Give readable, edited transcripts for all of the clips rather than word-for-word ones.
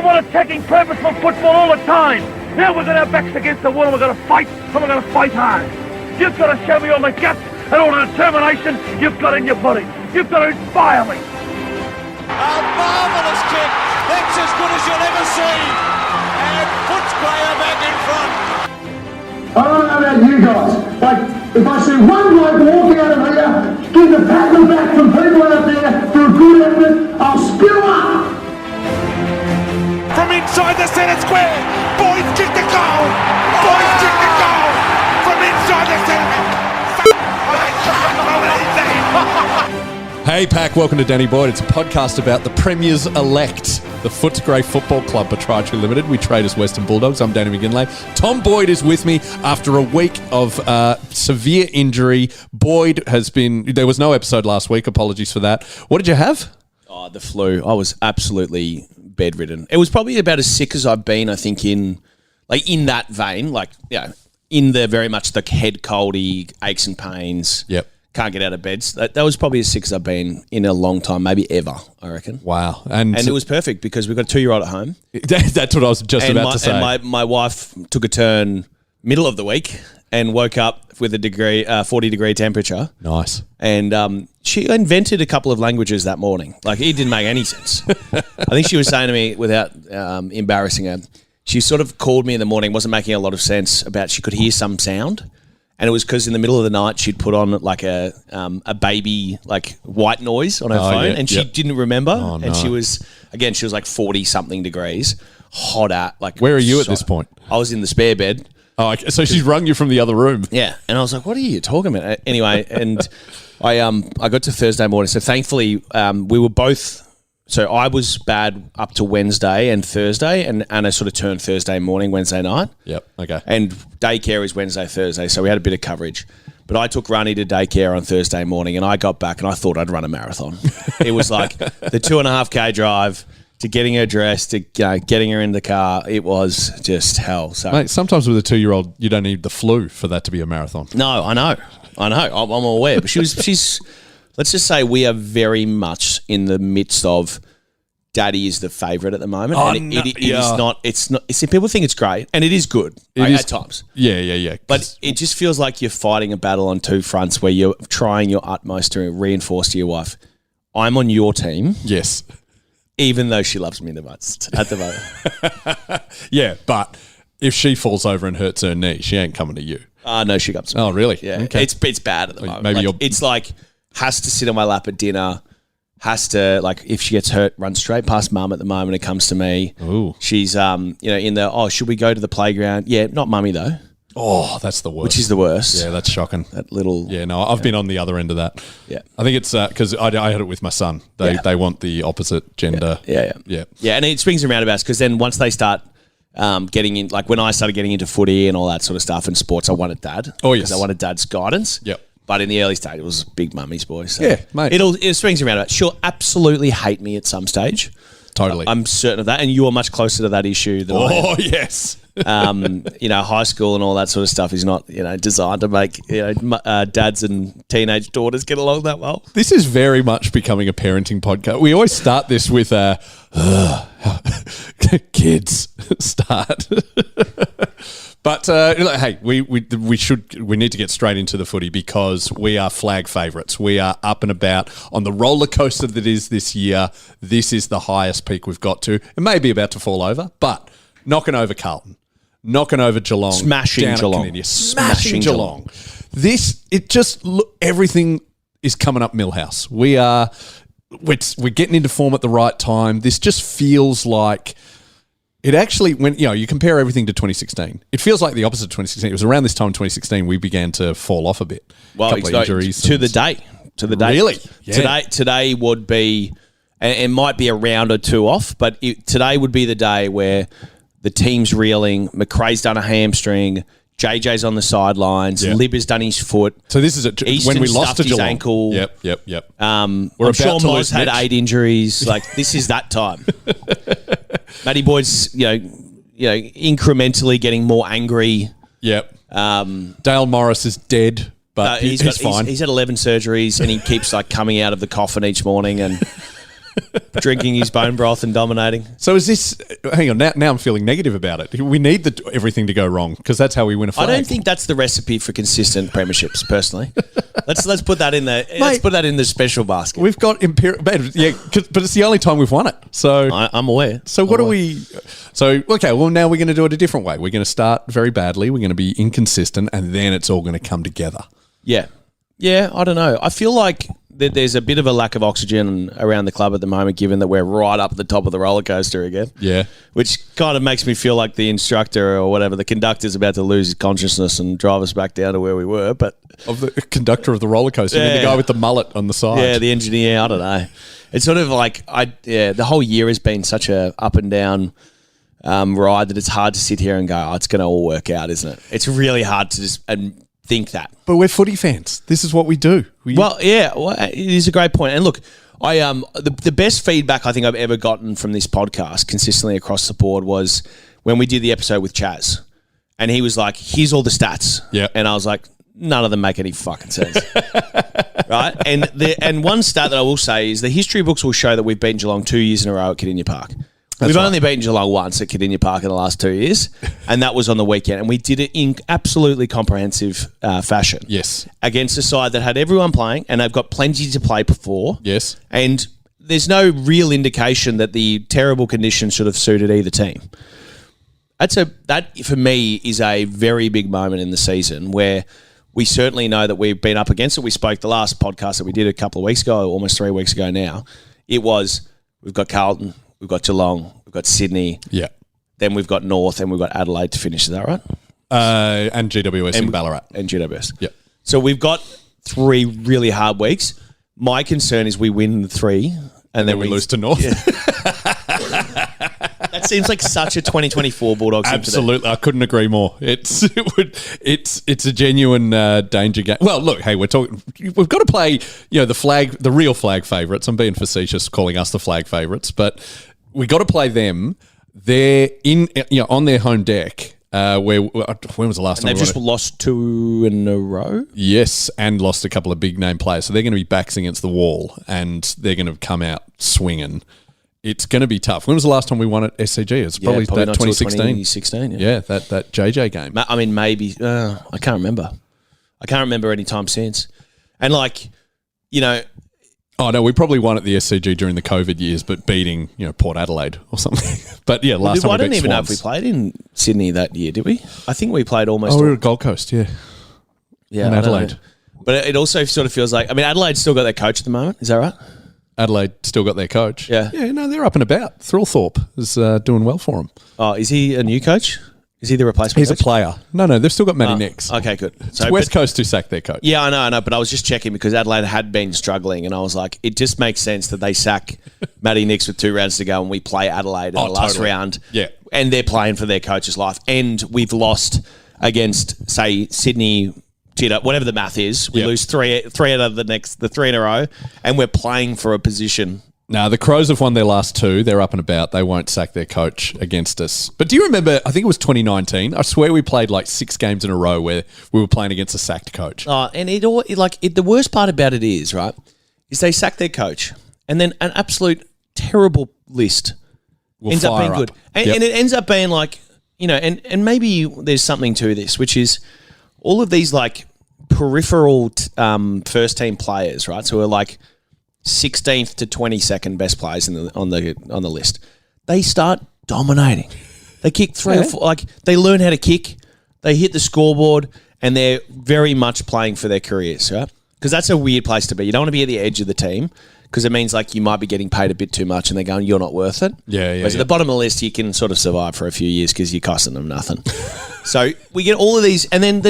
want attacking purposeful football all the time. Now we've got our backs against the wall and we're going to fight, and we're going to fight hard. You've got to show me all the guts and all the determination you've got in your body. You've got to inspire me. A marvellous kick. That's as good as you'll ever see. And puts Graham back in front. I don't know about you guys, but if I see one bloke walking out of here, give the pat on the back from people out there for a good effort, I'll spew up. From inside the centre square, Boyd kicked the goal. Boyd kicked the goal from inside the centre. Hey Pack, welcome to Danny Boyd. It's a podcast about the Premiers elect, the Footscray Football Club Proprietary Limited. We trade as Western Bulldogs. I'm Danny McGinlay. Tom Boyd is with me after a week of severe injury. Boyd there was no episode last week. Apologies for that. What did you have? Oh, the flu. I was absolutely bedridden. It was probably about as sick as I've been, I think, in that vein, in the very much the head coldy, aches and pains. Yep. Can't get out of bed. That was probably as sick as I've been in a long time, maybe ever, I reckon. Wow. And it was perfect because we've got a 2-year-old at home. That's what I was just about to say. And my wife took a turn middle of the week and woke up with a 40-degree temperature. Nice. And she invented a couple of languages that morning. Like, it didn't make any sense. I think she was saying to me, without embarrassing her, she sort of called me in the morning, wasn't making a lot of sense about she could hear some sound. And it was because in the middle of the night she'd put on like a baby like white noise on her phone, and she didn't remember. Oh, no. And she was like 40-something degrees, hot at like. Where are you at this point? I was in the spare bed. Oh, okay. So she's rung you from the other room. Yeah, and I was like, "What are you talking about?" Anyway, and I got to Thursday morning. So thankfully, we were both. So I was bad up to Wednesday and Thursday, and Anna sort of turned Thursday morning, Wednesday night. Yep, okay. And daycare is Wednesday, Thursday, so we had a bit of coverage. But I took Runny to daycare on Thursday morning, and I got back and I thought I'd run a marathon. It was like the 2.5K drive to getting her dressed, to getting her in the car. It was just hell. So, mate, sometimes with a 2-year-old, you don't need the flu for that to be a marathon. No, I know. I'm aware. But she's. Let's just say we are very much in the midst of Daddy is the favourite at the moment. Oh, and it is not. It's not. People think it's great, and it is good at times. Yeah. But it just feels like you're fighting a battle on two fronts where you're trying your utmost to reinforce to your wife, I'm on your team. Yes. Even though she loves me the most at the moment. Yeah, but if she falls over and hurts her knee, she ain't coming to you. No, she comes to me. Oh, really? Yeah. Okay. It's bad at the moment. Maybe it's like has to sit on my lap at dinner. Has to, like, if she gets hurt, run straight past mum at the moment. It comes to me. Ooh. She's, in the, should we go to the playground? Yeah, not mummy though. Oh, that's the worst. Which is the worst. Yeah, that's shocking. That little. Yeah, no, I've been on the other end of that. Yeah. I think it's because I had it with my son. They want the opposite gender. Yeah. Yeah, and it swings and roundabouts because then once they start getting in, like when I started getting into footy and all that sort of stuff and sports, I wanted dad. Oh, yes. Because I wanted dad's guidance. Yep. But in the early stage, it was big mummy's boy. So yeah, mate. It swings around. She'll absolutely hate me at some stage. Totally. I'm certain of that. And you are much closer to that issue than I am. Oh, yes. High school and all that sort of stuff is not, designed to make, dads and teenage daughters get along that well. This is very much becoming a parenting podcast. We always start this with kids start. But hey, we need to get straight into the footy because we are flag favourites. We are up and about on the roller coaster that is this year. This is the highest peak we've got to. It may be about to fall over, but knocking over Carlton, knocking over Geelong, smashing Geelong. Everything is coming up Millhouse. We're getting into form at the right time. This just feels like. It actually, when you compare everything to 2016, it feels like the opposite of 2016. It was around this time in 2016 we began to fall off a bit. Well, a couple of injuries to the day. Really? Yeah. Today would be, and it might be a round or two off, but today would be the day where the team's reeling. McRae's done a hamstring. JJ's on the sidelines. Yep. Lib has done his foot. So this is when we lost to his Geelong. ankle. Yep. I'm sure Moz had 8 injuries. Like this is that time. Matty Boyd's, incrementally getting more angry. Yep. Dale Morris is dead, but he's fine. He's had 11 surgeries and he keeps coming out of the coffin each morning and drinking his bone broth and dominating. So is this? Hang on. Now I'm feeling negative about it. We need everything to go wrong because that's how we win a flag. I don't think that's the recipe for consistent premierships. Personally, let's put that in the let's put that in the special basket. We've got yeah, but it's the only time we've won it. So I'm aware. So what are we? So okay, well now we're going to do it a different way. We're going to start very badly. We're going to be inconsistent, and then it's all going to come together. Yeah. I don't know. I feel like there's a bit of a lack of oxygen around the club at the moment, given that we're right up at the top of the roller coaster again. Yeah. Which kind of makes me feel like the instructor or whatever, the conductor's about to lose his consciousness and drive us back down to where we were. But of the conductor of the roller coaster, you mean the guy with the mullet on the side. Yeah, the engineer. I don't know. It's sort of like the whole year has been such a up and down ride that it's hard to sit here and go, it's going to all work out, isn't it? It's really hard to just think that. But we're footy fans. This is what we do. It is a great point. And look, I the best feedback I think I've ever gotten from this podcast consistently across the board was when we did the episode with Chaz. And he was like, here's all the stats. Yeah. And I was like, none of them make any fucking sense. Right? And one stat that I will say is the history books will show that we've beaten Geelong 2 years in a row at Kardinia Park. We've only beaten Geelong once at Kardinia Park in the last 2 years, and that was on the weekend. And we did it in absolutely comprehensive fashion. Yes. Against a side that had everyone playing, and they've got plenty to play before. Yes. And there's no real indication that the terrible conditions should have suited either team. That, for me, is a very big moment in the season where we certainly know that we've been up against it. We spoke the last podcast that we did a couple of weeks ago, almost 3 weeks ago now. It was, we've got Carlton, we've got Geelong, we've got Sydney. Yeah. Then we've got North and we've got Adelaide to finish. Is that right? And GWS and Ballarat. And GWS. Yeah. So we've got 3 really hard weeks. My concern is we win the 3 and then we lose to North. Yeah. That seems like such a 2024 Bulldogs. Absolutely. I couldn't agree more. It's a genuine danger game. Well, look, hey, we've got to play, the real flag favourites. I'm being facetious calling us the flag favourites, but we got to play them. They're on their home deck. When was the last time? They've just lost 2 in a row. Yes, and lost a couple of big name players. So they're going to be backs against the wall, and they're going to come out swinging. It's going to be tough. When was the last time we won at SCG? It's probably that 2016. 2016, yeah, that JJ game. I mean, maybe. I can't remember. I can't remember any time since. And Oh, no, we probably won at the SCG during the COVID years, but beating, Port Adelaide or something. But yeah, last time I we beat don't even know if we Swans. played in Sydney that year, did we? I think we played almost. Oh, we were at Gold Coast, yeah. Yeah, in Adelaide. But it also sort of feels like, Adelaide's still got their coach at the moment. Is that right? Adelaide still got their coach. Yeah. Yeah, no, they're up and about. Thrillthorpe is doing well for them. Oh, is he a new coach? Is he the replacement He's coach? a player. No, they've still got Matty Nix. Okay, good. So West Coast who sacked their coach. Yeah, I know, but I was just checking because Adelaide had been struggling, and I was like, it just makes sense that they sack Matty Nix with 2 rounds to go, and we play Adelaide in the last round. Yeah. And they're playing for their coach's life. And we've lost against, say, Sydney, whatever the math is. We lose three out of the 3 in a row, and we're playing for a position. No, the Crows have won their last 2. They're up and about. They won't sack their coach against us. But do you remember, I think it was 2019, I swear we played like 6 games in a row where we were playing against a sacked coach. And the worst part about it is, right, is they sack their coach, and then an absolute terrible list ends up being good. And it ends up being like, and maybe there's something to this, which is all of these like peripheral first team players, right? So we're like 16th to 22nd best players on the list. They start dominating. They kick 3 or 4. Like they learn how to kick. They hit the scoreboard, and they're very much playing for their careers, right? Because that's a weird place to be. You don't want to be at the edge of the team because it means like you might be getting paid a bit too much, and they're going, "You're not worth it." Yeah. Whereas at the bottom of the list, you can sort of survive for a few years because you're costing them nothing. So we get all of these, and then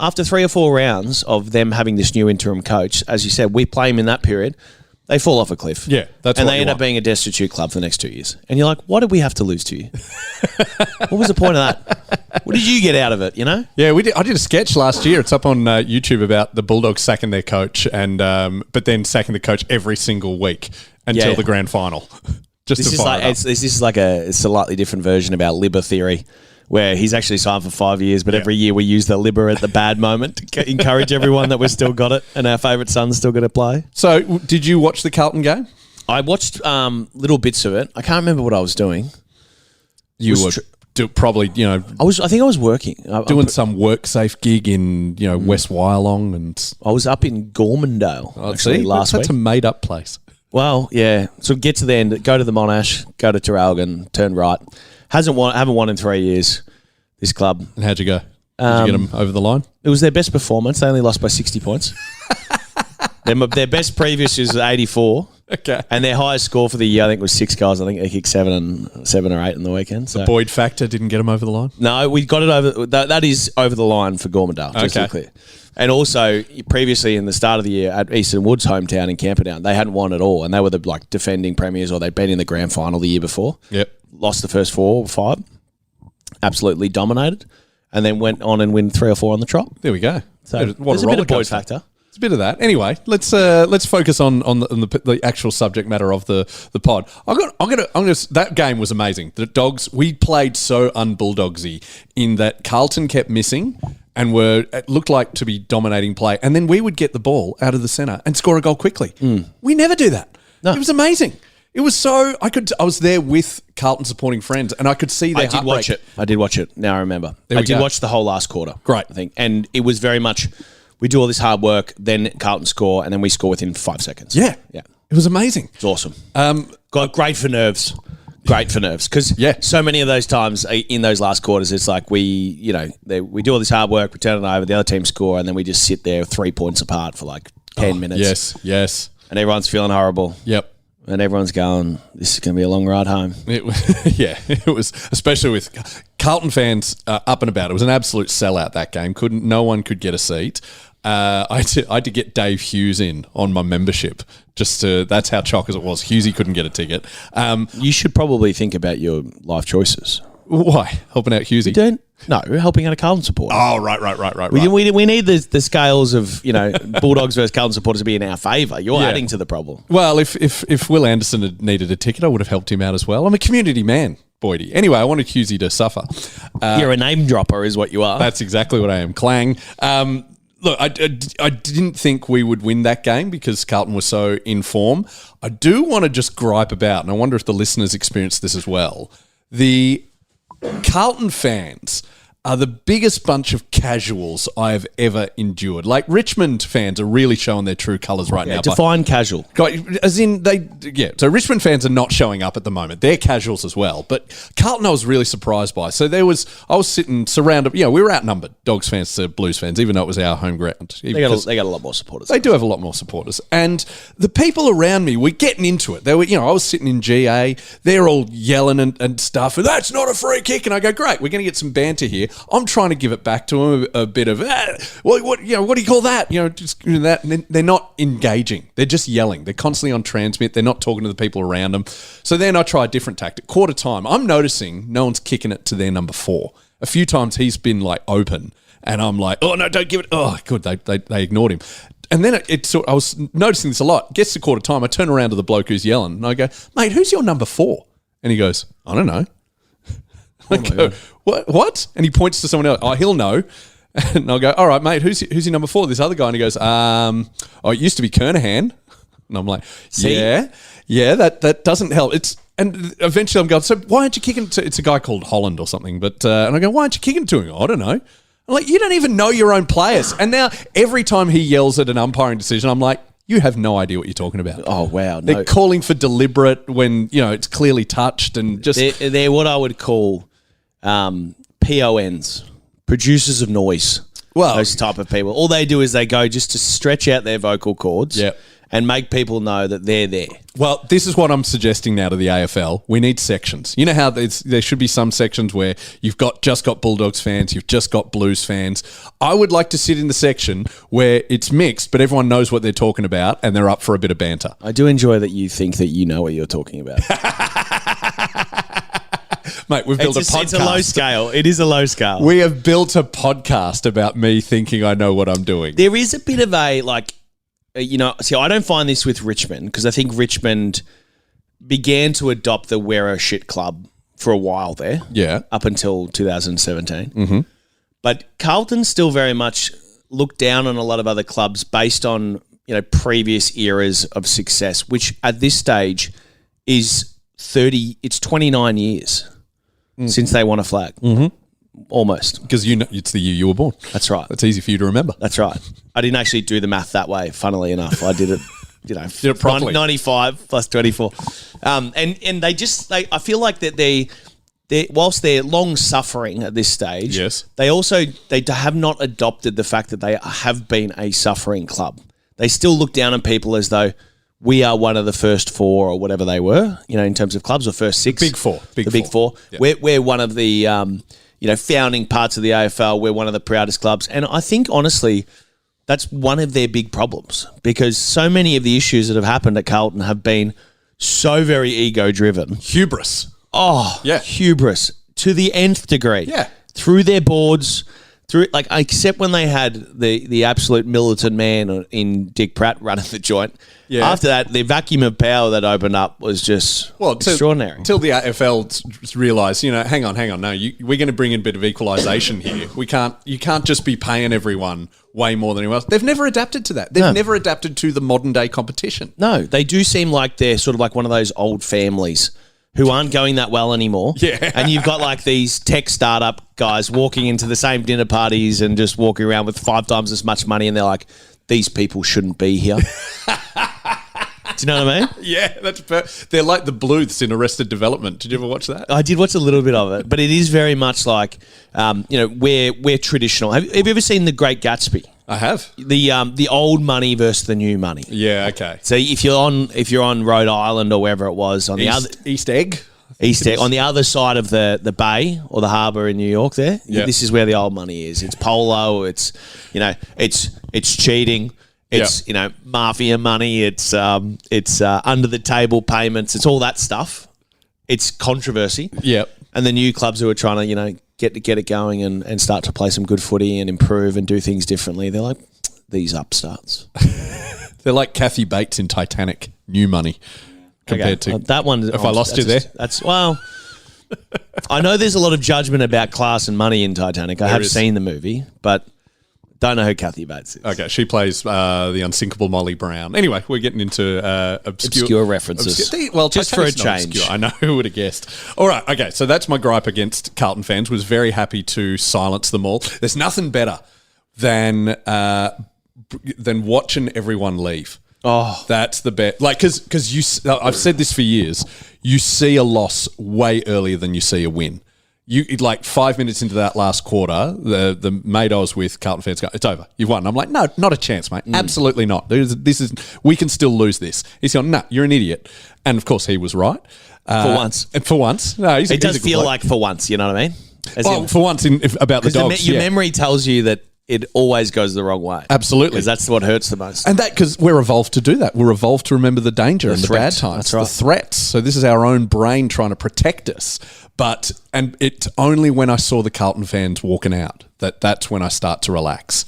after 3 or 4 rounds of them having this new interim coach, as you said, we play them in that period. They fall off a cliff. Yeah, that's and what they you end up want. being a destitute club for the next 2 years. And you're like, what did we have to lose to you? What was the point of that? What did you get out of it? Yeah, I did a sketch last year. It's up on YouTube about the Bulldogs sacking their coach, and but then sacking the coach every single week until the grand final. This is like a slightly different version about Libba theory, where he's actually signed for 5 years, but every year we use the Libba at the bad moment to encourage everyone that we've still got it and our favourite son's still going to play. So, did you watch the Carlton game? I watched little bits of it. I can't remember what I was doing. You were probably, I think I was working. doing some work safe gig in, West Wyalong, and I was up in Gormandale actually last week. That's a made up place. Well, yeah. So get to the end, go to the Monash, go to Traralgon, turn right. Haven't won in 3 years. This club. And how'd you go? Did you get them over the line? It was their best performance. They only lost by 60 points. Their best previous was 84. Okay. And their highest score for the year, I think, was 6 goals. I think they kicked 7 or 8 in the weekend. So. The Boyd factor didn't get them over the line? No, we got it over. That is over the line for Gormandale, just to be clear. And also, previously in the start of the year at Eastern Woods' hometown in Camperdown, they hadn't won at all, and they were the defending premiers, or they'd been in the grand final the year before. Yep. Lost the first 4 or 5, absolutely dominated, and then went on and win 3 or 4 on the trot. There we go. So there's a bit of Boyd factor. It's a bit of that. Anyway, let's focus on the actual subject matter of the pod. That game was amazing. The Dogs, we played so un-Bulldogsy in that Carlton kept missing and it looked like to be dominating play, and then we would get the ball out of the centre and score a goal quickly. We never do that. No. It was amazing. It was so I was there with Carlton supporting friends, and I could see their heartbreak. I did watch it. Now I remember. I did watch the whole last quarter. Great, I think, and it was very much. We do all this hard work, then Carlton score, and then we score within 5 seconds. Yeah. It was amazing. It's awesome. Great for nerves. Great for nerves, because so many of those times in those last quarters, it's like we do all this hard work, we turn it over, the other team score, and then we just sit there 3 points apart for like 10 minutes. Yes. And everyone's feeling horrible. Yep. And everyone's going, this is going to be a long ride home. It was, especially with Carlton fans up and about. It was an absolute sellout, that game. No one could get a seat. I had to get Dave Hughes in on my membership. That's how chockers it was. Hughesy couldn't get a ticket. You should probably think about your life choices. Why? Helping out Hughesy? Helping out a Carlton supporter. Oh, right. We need the scales of Bulldogs versus Carlton supporters to be in our favour. You're adding to the problem. Well, if Will Anderson had needed a ticket, I would have helped him out as well. I'm a community man, Boydie. Anyway, I wanted Hughesy to suffer. You're a name dropper is what you are. That's exactly what I am. Clang. Look, I didn't think we would win that game because Carlton was so in form. I do want to just gripe about, and I wonder if the listeners experienced this as well, the Carlton fans are the biggest bunch of casuals I have ever endured. Like, Richmond fans are really showing their true colours right now. Define casual. As in, so Richmond fans are not showing up at the moment. They're casuals as well. But Carlton I was really surprised by. So I was sitting surrounded, we were outnumbered, Dogs fans to Blues fans, even though it was our home ground. They got a lot more supporters. They do have a lot more supporters. And the people around me were getting into it. They were, I was sitting in GA, they're all yelling and stuff, and that's not a free kick. And I go, great, we're going to get some banter here. I'm trying to give it back to them a bit of, what do you call that? Just that. And they're not engaging. They're just yelling. They're constantly on transmit. They're not talking to the people around them. So then I try a different tactic. Quarter time, I'm noticing no one's kicking it to their number 4. A few times he's been like open, and I'm like, oh no, don't give it. Oh, good. They ignored him. And then I was noticing this a lot. Gets to quarter time, I turn around to the bloke who's yelling, and I go, mate, who's your number 4? And he goes, I don't know. I go, what? And he points to someone else. Oh, he'll know. And I'll go, all right, mate, who's your number 4? This other guy. And he goes, it used to be Kernahan. And I'm like, yeah, that doesn't help. And eventually I'm going, so why aren't you kicking to, it's a guy called Holland or something. But, and I go, why aren't you kicking to him? I don't know. I'm like, you don't even know your own players. And now every time he yells at an umpiring decision, I'm like, you have no idea what you're talking about. Oh, wow. They're calling for deliberate when, it's clearly touched and just... They're what I would call PONs, producers of noise. Well, those type of people. All they do is they go just to stretch out their vocal cords and make people know that they're there. Well, this is what I'm suggesting now to the AFL. We need sections. You know how there should be some sections where you've just got Bulldogs fans, you've just got Blues fans. I would like to sit in the section where it's mixed, but everyone knows what they're talking about and they're up for a bit of banter. I do enjoy that you think that you know what you're talking about. Mate, we've built a podcast. It's a low scale. It is a low scale. We have built a podcast about me thinking I know what I'm doing. There is a bit of a, see, I don't find this with Richmond because I think Richmond began to adopt the wear a shit club for a while there. Yeah. Up until 2017. Mm-hmm. But Carlton still very much looked down on a lot of other clubs based on previous eras of success, which at this stage is 29 years since they won a flag. Mm-hmm. Almost. Because it's the year you were born. That's right. That's easy for you to remember. That's right. I didn't actually do the math that way, funnily enough. I did it, did it properly. 95 plus 24. And I feel like that they whilst they're long suffering at this stage, yes, they have not adopted the fact that they have been a suffering club. They still look down on people as though we are one of the first four or whatever they were, in terms of clubs, or first six. Big four. Big four. Yeah. We're one of the founding parts of the AFL. We're one of the proudest clubs. And I think, honestly, that's one of their big problems, because so many of the issues that have happened at Carlton have been so very ego-driven. Hubris. Oh, yeah. Hubris to the nth degree. Yeah. Through their boards, except when they had the absolute militant man in Dick Pratt running the joint. Yeah. After that, the vacuum of power that opened up was just extraordinary. Until the AFL realised, hang on, no, we're going to bring in a bit of equalisation here. You can't just be paying everyone way more than anyone else. They've never adapted to that. They've never adapted to the modern day competition. No, they do seem like they're sort of like one of those old families who aren't going that well anymore. Yeah. And you've got like these tech startup guys walking into the same dinner parties and just walking around with 5 times as much money, and they're like, these people shouldn't be here. Do you know what I mean? Yeah, they're like the Bluths in Arrested Development. Did you ever watch that? I did watch a little bit of it, but it is very much like, we're traditional. Have you ever seen The Great Gatsby? I have. The old money versus the new money. Yeah, okay. So if you're on Rhode Island or wherever it was, on East Egg, on the other side of the bay or the harbour in New York, this is where the old money is. It's polo. It's it's cheating. It's mafia money. It's under the table payments. It's all that stuff. It's controversy. Yep. And the new clubs who are trying to get it going and start to play some good footy and improve and do things differently, they're like these upstarts. They're like Kathy Bates in Titanic. New money compared to that one. If I lost you there, I know there's a lot of judgment about class and money in Titanic. I have seen the movie, but don't know who Kathy Bates is. Okay, she plays the unsinkable Molly Brown. Anyway, we're getting into obscure references. Just for a change. Obscure. I know, who would have guessed. All right, okay, so that's my gripe against Carlton fans. Was very happy to silence them all. There's nothing better than watching everyone leave. Oh, that's the best. Like, because I've said this for years. You see a loss way earlier than you see a win. Like 5 minutes into that last quarter, the mate I was with, Carlton fans go, it's over. You've won. I'm like, no, not a chance, mate. Absolutely not. We can still lose this. He's going, no, you're an idiot. And of course, he was right. For once. For once. No, it does feel like for once, you know what I mean? For once about the dogs. Your memory tells you that it always goes the wrong way. Absolutely. Because that's what hurts the most. And because we're evolved to do that. We're evolved to remember the danger and the bad times. That's right. The threats. So this is our own brain trying to protect us. And it's only when I saw the Carlton fans walking out that's when I start to relax.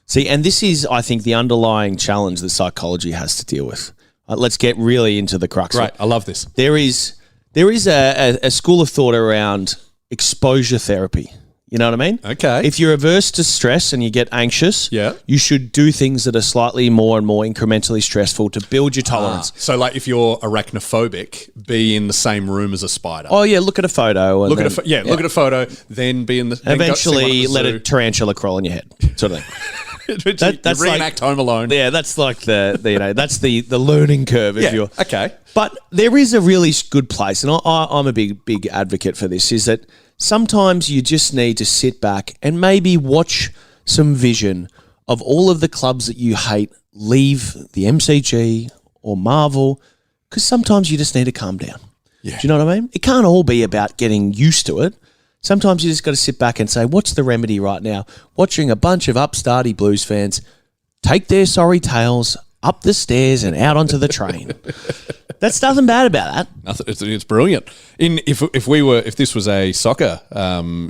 See, and this is, I think, the underlying challenge that psychology has to deal with. Let's get really into the crux. Right, I love this. There is a school of thought around exposure therapy. You know what I mean? Okay. If you're averse to stress and you get anxious, you should do things that are slightly more and more incrementally stressful to build your tolerance. So, like, if you're arachnophobic, be in the same room as a spider. Oh yeah, look at a photo. Look at a photo. Then be in the. Eventually, let a tarantula crawl on your head, sort of thing. That's reenact Home Alone. Yeah, that's like that's the learning curve. If you're okay. But there is a really good place, and I'm a big advocate for this. Is that sometimes you just need to sit back and maybe watch some vision of all of the clubs that you hate leave the MCG or Marvel, because sometimes you just need to calm down. Yeah. Do you know what I mean? It can't all be about getting used to it. Sometimes you just got to sit back and say, what's the remedy right now? Watching a bunch of upstarty Blues fans take their sorry tails up the stairs and out onto the train. That's nothing bad about that. Nothing. It's brilliant. If this was a soccer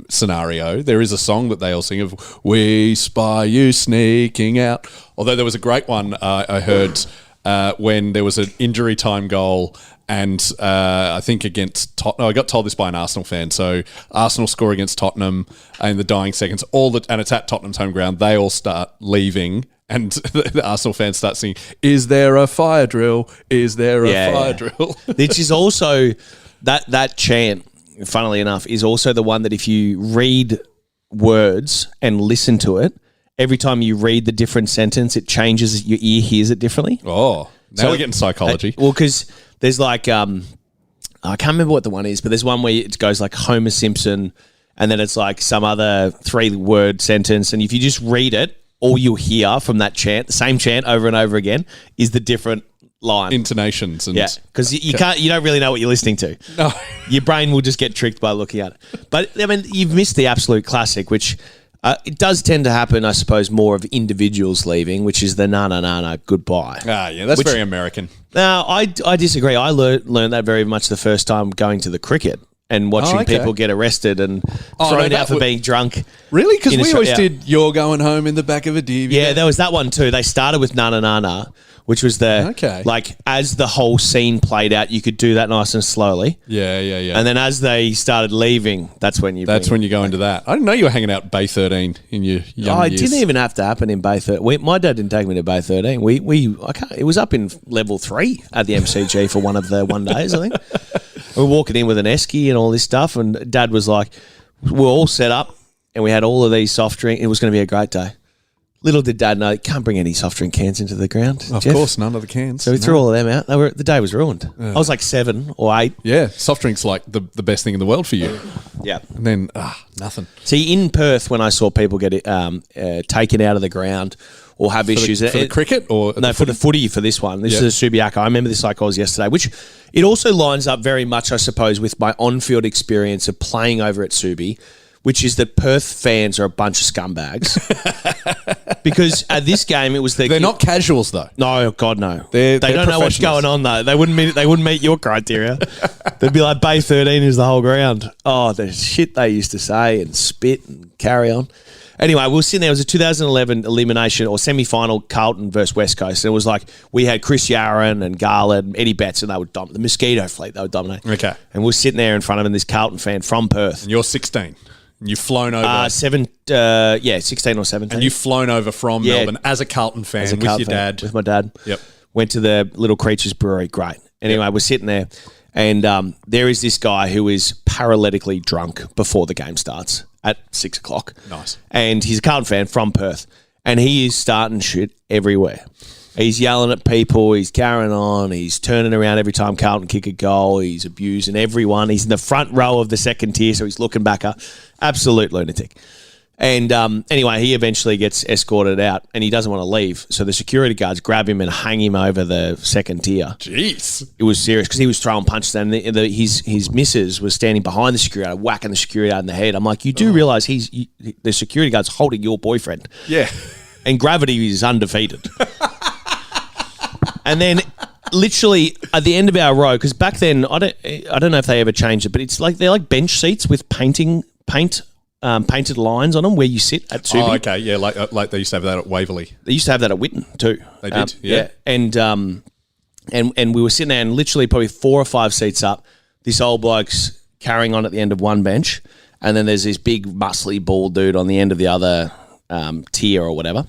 scenario, there is a song that they all sing of "We spy you sneaking out." Although there was a great one I heard when there was an injury time goal, and I think against Tottenham. I got told this by an Arsenal fan. So Arsenal score against Tottenham in the dying seconds. And it's at Tottenham's home ground. They all start leaving. And the Arsenal fans start singing, "Is there a fire drill? Is there a fire drill?" Which is also that chant, funnily enough, is also the one that if you read words and listen to it, every time you read the different sentence, it changes. Your ear hears it differently. Oh, now we're getting psychology. Well, because there's like I can't remember what the one is, but there's one where it goes like Homer Simpson, and then it's like some other 3-word sentence, and if you just read it, all you'll hear from that chant, the same chant over and over again, is the different line. Intonations. And because you don't really know what you're listening to. No. Your brain will just get tricked by looking at it. But, I mean, you've missed the absolute classic, which it does tend to happen, I suppose, more of individuals leaving, which is the na goodbye. Yeah, that's very American. Now, I disagree. I learned that very much the first time going to the cricket and watching people get arrested and thrown out for being drunk. Really? Because we always did "You're going home in the back of a DVD." Yeah, there was that one too. They started with na, which was like as the whole scene played out, you could do that nice and slowly. Yeah. And then as they started leaving, that's when you go into that. I didn't know you were hanging out at Bay 13 in your young years. It didn't even have to happen in Bay 13. My dad didn't take me to Bay 13. It was up in level 3 at the MCG for one of the one days, I think. We were walking in with an esky and all this stuff, and Dad was like, we're all set up, and we had all of these soft drinks. It was going to be a great day. Little did Dad know, you can't bring any soft drink cans into the ground. Of course, none of the cans. So we threw all of them out. The day was ruined. I was like 7 or 8. Yeah, soft drinks like the best thing in the world for you. Yeah. And then, nothing. See, in Perth, when I saw people get taken out of the ground or have issues. For the cricket? Or no, for the footy for this one. This is a Subiaco. I remember this like I was yesterday, which it also lines up very much, I suppose, with my on-field experience of playing over at Subi, which is that Perth fans are a bunch of scumbags. Because at this game, it was they're not casuals, though. No, God, no. They don't know what's going on, though. They wouldn't meet your criteria. They'd be like, Bay 13 is the whole ground. Oh, the shit they used to say and spit and carry on. Anyway, we were sitting there. It was a 2011 elimination or semi-final, Carlton versus West Coast. And it was like we had Chris Yarran and Garland and Eddie Betts, and they would dominate. The Mosquito fleet, they would dominate. Okay. And we were sitting there in front of him, this Carlton fan from Perth. And you're 16. And you've flown over. 16 or 17. And you've flown over from Melbourne as a Carlton fan with your dad. With my dad. Yep. Went to the Little Creatures Brewery. Great. Anyway, we're sitting there, and there is this guy who is paralytically drunk before the game starts at 6 o'clock. Nice. And he's a Carlton fan from Perth, and he is starting shit everywhere. He's yelling at people. He's carrying on. He's turning around every time Carlton kick a goal. He's abusing everyone. He's in the front row of the second tier, so he's looking back up. Absolute lunatic. And anyway, he eventually gets escorted out, and he doesn't want to leave. So the security guards grab him and hang him over the second tier. Jeez. It was serious because he was throwing punches, and his missus was standing behind the security guard, whacking the security guard in the head. I'm like, you do realise the security guard's holding your boyfriend. Yeah. And gravity is undefeated. And then, literally at the end of our row, because back then I don't know if they ever changed it, but it's like they're like bench seats with painted lines on them where you sit at Subi. Oh, okay, yeah, like they used to have that at Waverley. They used to have that at Whitten too. They did, yeah. And we were sitting there, and literally probably 4 or 5 seats up, this old bloke's carrying on at the end of one bench, and then there's this big muscly bald dude on the end of the other tier or whatever,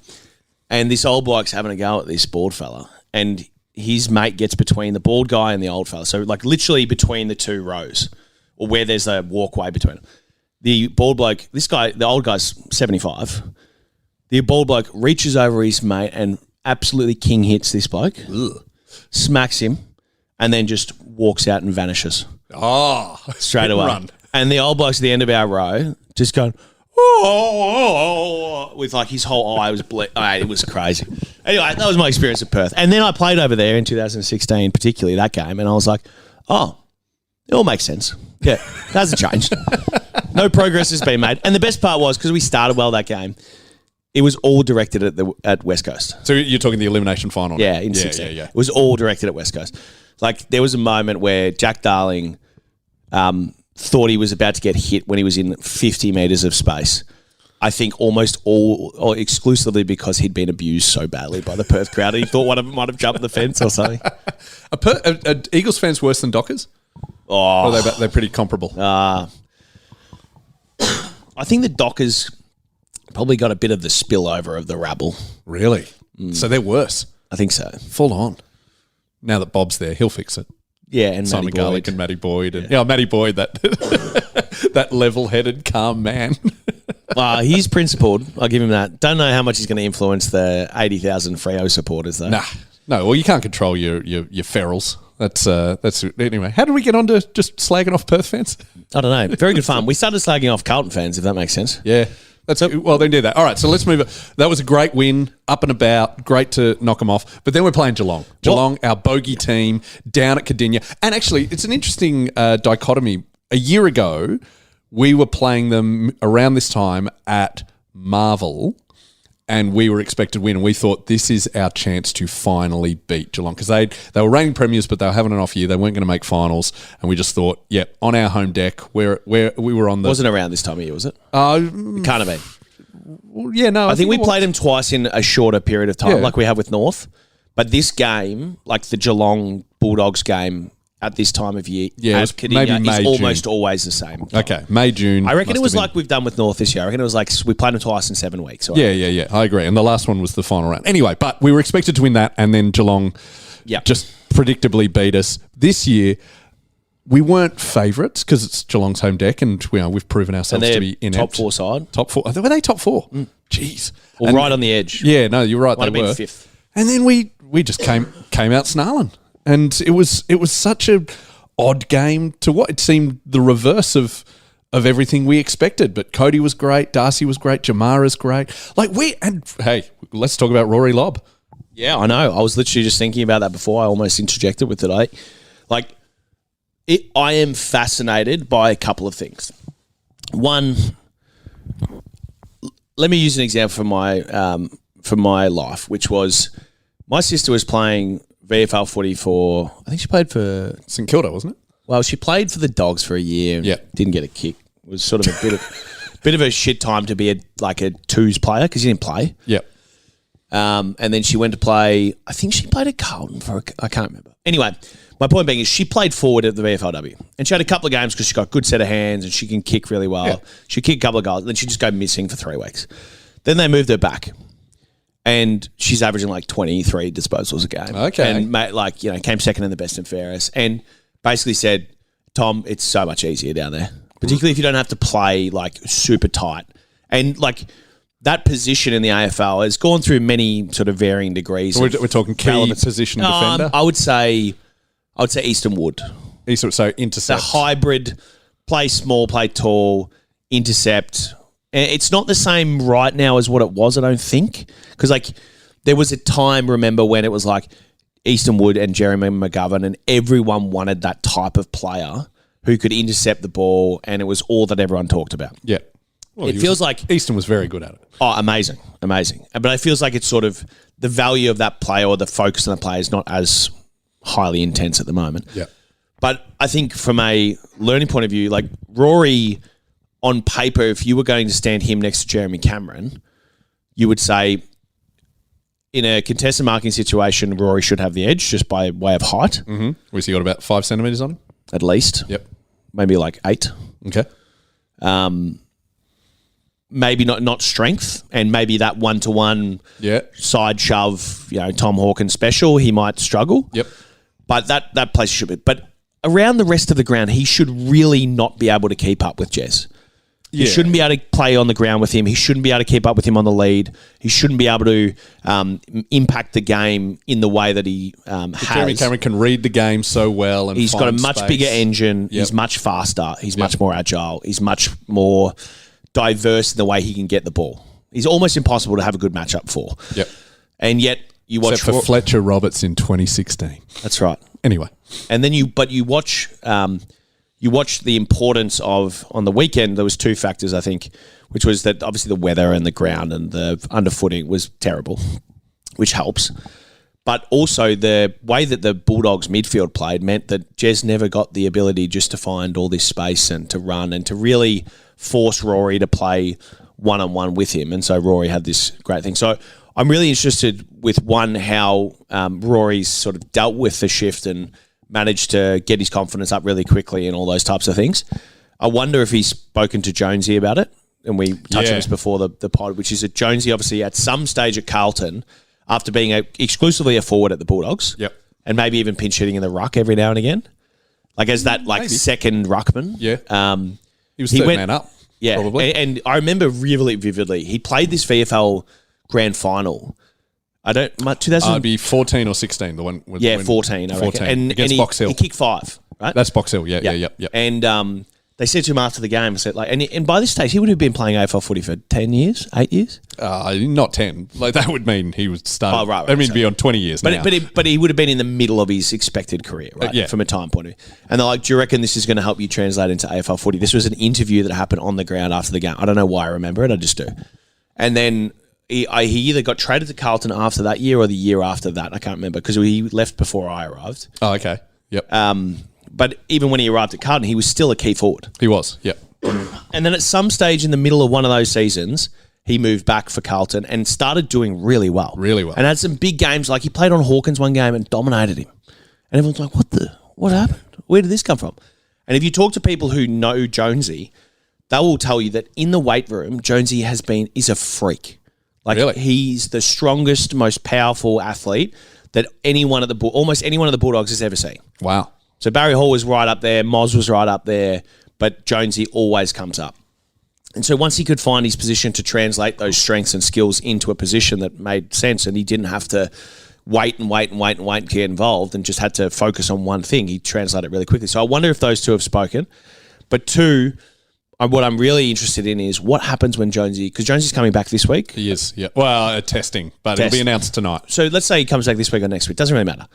and this old bloke's having a go at this bald fella. And his mate gets between the bald guy and the old fella. So, like, literally between the 2 rows, or where there's a walkway between them. The bald bloke, the old guy's 75. The bald bloke reaches over his mate and absolutely king hits this bloke, smacks him, and then just walks out and vanishes. Oh, straight away. Run. And the old bloke's at the end of our row just going, with like his whole eye was it was crazy. Anyway, that was my experience at Perth. And then I played over there in 2016, particularly that game, and I was like, oh, it all makes sense. Yeah, it hasn't changed. No progress has been made. And the best part was, because we started well that game, it was all directed at West Coast. So you're talking the elimination final? Yeah, in 16. Yeah. It was all directed at West Coast. Like, there was a moment where Jack Darling thought he was about to get hit when he was in 50 metres of space. I think almost all, or exclusively because he'd been abused so badly by the Perth crowd. He thought one of them might have jumped the fence or something. Are Eagles fans worse than Dockers? Oh, or they're pretty comparable. I think the Dockers probably got a bit of the spillover of the rabble. Really? So they're worse. I think so. Full on. Now that Bob's there, he'll fix it. Yeah, and Simon Matty Garlick Boyd. and Matty Boyd. And, Matty Boyd, that that level-headed, calm man. He's principled. I'll give him that. Don't know how much he's going to influence the 80,000 Freo supporters, though. Nah. No, well, you can't control your ferals. That's anyway. How did we get on to just slagging off Perth fans? I don't know. Very good fun. We started slagging off Carlton fans, if that makes sense. Yeah. Well, they did that. All right, so let's move it. That was a great win, up and about, great to knock them off. But then we're playing Geelong. Geelong, our bogey team, down at Cardinia. And actually, it's an interesting dichotomy. A year ago, we were playing them around this time at Marvel, and we were expected to win, and we thought this is our chance to finally beat Geelong because they were reigning premiers, but they were having an off year. They weren't going to make finals, and we just thought, on our home deck, where we were on the... Wasn't around this time of year, was it? It can't have been. Well, yeah, no. I think we played them twice in a shorter period of time, like we have with North. But this game, like the Geelong Bulldogs game at this time of year, it was maybe May, is almost June. Always the same. Okay, May, June. I reckon it was like we've done with North this year. I reckon it was like we played them twice in 7 weeks. Right? Yeah. I agree. And the last one was the final round. Anyway, but we were expected to win that, and then Geelong just predictably beat us. This year, we weren't favourites because it's Geelong's home deck, and we've proven ourselves to be inept. Top 4 side. Top 4. Were they top 4? Jeez. Well, right on the edge. Yeah, no, you're right. Might they have were. been 5th. And then we just came out snarling, and it was such a odd game to what it seemed the reverse of everything we expected. But Cody was great, Darcy was great, Jamara's great. Hey, let's talk about Rory Lobb. Yeah, I know. I was literally just thinking about that before I almost interjected with it. I am fascinated by a couple of things. One, let me use an example from my life, which was my sister was playing VFL footy for, I think she played for St Kilda, wasn't it? Well, she played for the Dogs for a year and didn't get a kick. It was sort of a bit of a shit time to be a twos player because she didn't play. Yeah. And then she went to play, I think she played at Carlton I can't remember. Anyway, my point being is she played forward at the VFLW and she had a couple of games because she got a good set of hands and she can kick really well. Yeah. She kicked a couple of goals, then she just go missing for 3 weeks. Then they moved her back. And she's averaging like 23 disposals a game. Okay. And came second in the best and fairest. And basically said, Tom, it's so much easier down there. Particularly if you don't have to play like super tight. And like that position in the AFL has gone through many sort of varying degrees. We're talking key position defender? I would say Easton Wood. So intercept. The hybrid, play small, play tall, intercept. It's not the same right now as what it was, I don't think. Because, there was a time, remember, when it was like Easton Wood and Jeremy McGovern and everyone wanted that type of player who could intercept the ball and it was all that everyone talked about. Yeah. Well, it feels like... Easton was very good at it. Oh, amazing. But it feels like it's sort of the value of that player or the focus on the player is not as highly intense at the moment. Yeah. But I think from a learning point of view, Rory... On paper, if you were going to stand him next to Jeremy Cameron, you would say in a contested marking situation, Rory should have the edge just by way of height. Mm-hmm. Was he got about 5 centimetres on him? At least. Yep. Maybe 8. Okay. Maybe not strength, and maybe that 1-to-1 side shove, Tom Hawkins special, he might struggle. Yep. But that place should be. But around the rest of the ground, he should really not be able to keep up with Jez. He shouldn't be able to play on the ground with him. He shouldn't be able to keep up with him on the lead. He shouldn't be able to impact the game in the way that he has. Jeremy Cameron can read the game so well. And he's got a much bigger engine. Yep. He's much faster. He's much more agile. He's much more diverse in the way he can get the ball. He's almost impossible to have a good matchup for. Yep. And yet you watch... Except for Fletcher Roberts in 2016. That's right. Anyway. And then you watch... You watch the importance of, on the weekend, there was 2 factors, I think, which was that obviously the weather and the ground and the underfooting was terrible, which helps. But also the way that the Bulldogs midfield played meant that Jez never got the ability just to find all this space and to run and to really force Rory to play one-on-one with him. And so Rory had this great thing. So I'm really interested with, one, how Rory's sort of dealt with the shift and managed to get his confidence up really quickly and all those types of things. I wonder if he's spoken to Jonesy about it. And we touched on this before the pod, which is that Jonesy obviously at some stage at Carlton after being exclusively a forward at the Bulldogs. Yep. And maybe even pinch hitting in the ruck every now and again. Like as that second ruckman. Yeah. He was third man up. Yeah. Probably. And I remember really vividly, he played this VFL grand final. 2000. It'd be 14 or 16. The one. 14. I reckon. And against Box Hill. He kicked 5, right? That's Box Hill. Yeah. And they said to him after the game, said and by this stage he would have been playing AFL footy for 10 years, 8 years. Not 10. Like that would mean he would start. Oh, right. I mean, be on 20 years now. But he would have been in the middle of his expected career, right? From a time point of view. And they're like, "Do you reckon this is going to help you translate into AFL footy?" This was an interview that happened on the ground after the game. I don't know why I remember it. I just do. And then he either got traded to Carlton after that year or the year after that. I can't remember because he left before I arrived. Oh, okay. Yep. But even when he arrived at Carlton, he was still a key forward. He was. Yep. And then at some stage in the middle of one of those seasons, he moved back for Carlton and started doing really well. Really well. And had some big games. Like he played on Hawkins one game and dominated him. And everyone's like, what happened? Where did this come from? And if you talk to people who know Jonesy, they will tell you that in the weight room, Jonesy is a freak. Like really? He's the strongest, most powerful athlete that almost anyone of the Bulldogs has ever seen. Wow. So Barry Hall was right up there, Moz was right up there, but Jonesy always comes up. And so once he could find his position to translate those strengths and skills into a position that made sense and he didn't have to wait to get involved and just had to focus on one thing, he translated it really quickly. So I wonder if those two have spoken. But two, what I'm really interested in is what happens when because Jonesy's coming back this week. He is, yeah. Well, testing, but it'll be announced tonight. So let's say he comes back this week or next week. Doesn't really matter.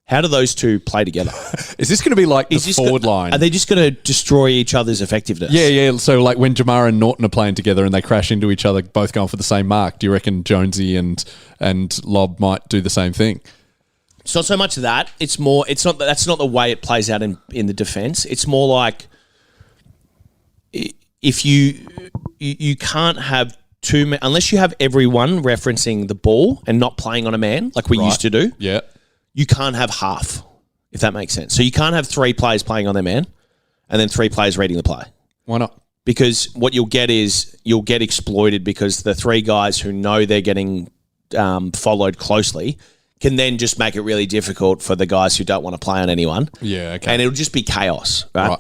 How do those two play together? Is this going to be like the forward line? Are they just going to destroy each other's effectiveness? Yeah. So like when Jamara and Norton are playing together and they crash into each other, both going for the same mark, do you reckon Jonesy and Lobb might do the same thing? It's not so much that. It's more. It's not. That's not the way it plays out in the defence. It's more like if you can't have two unless you have everyone referencing the ball and not playing on a man like we used to do. Yeah. You can't have half, if that makes sense. So you can't have 3 players playing on their man and then 3 players reading the play. Why not? Because what you'll get is you'll get exploited because the 3 guys who know they're getting followed closely can then just make it really difficult for the guys who don't want to play on anyone. Yeah, okay. And it'll just be chaos, right?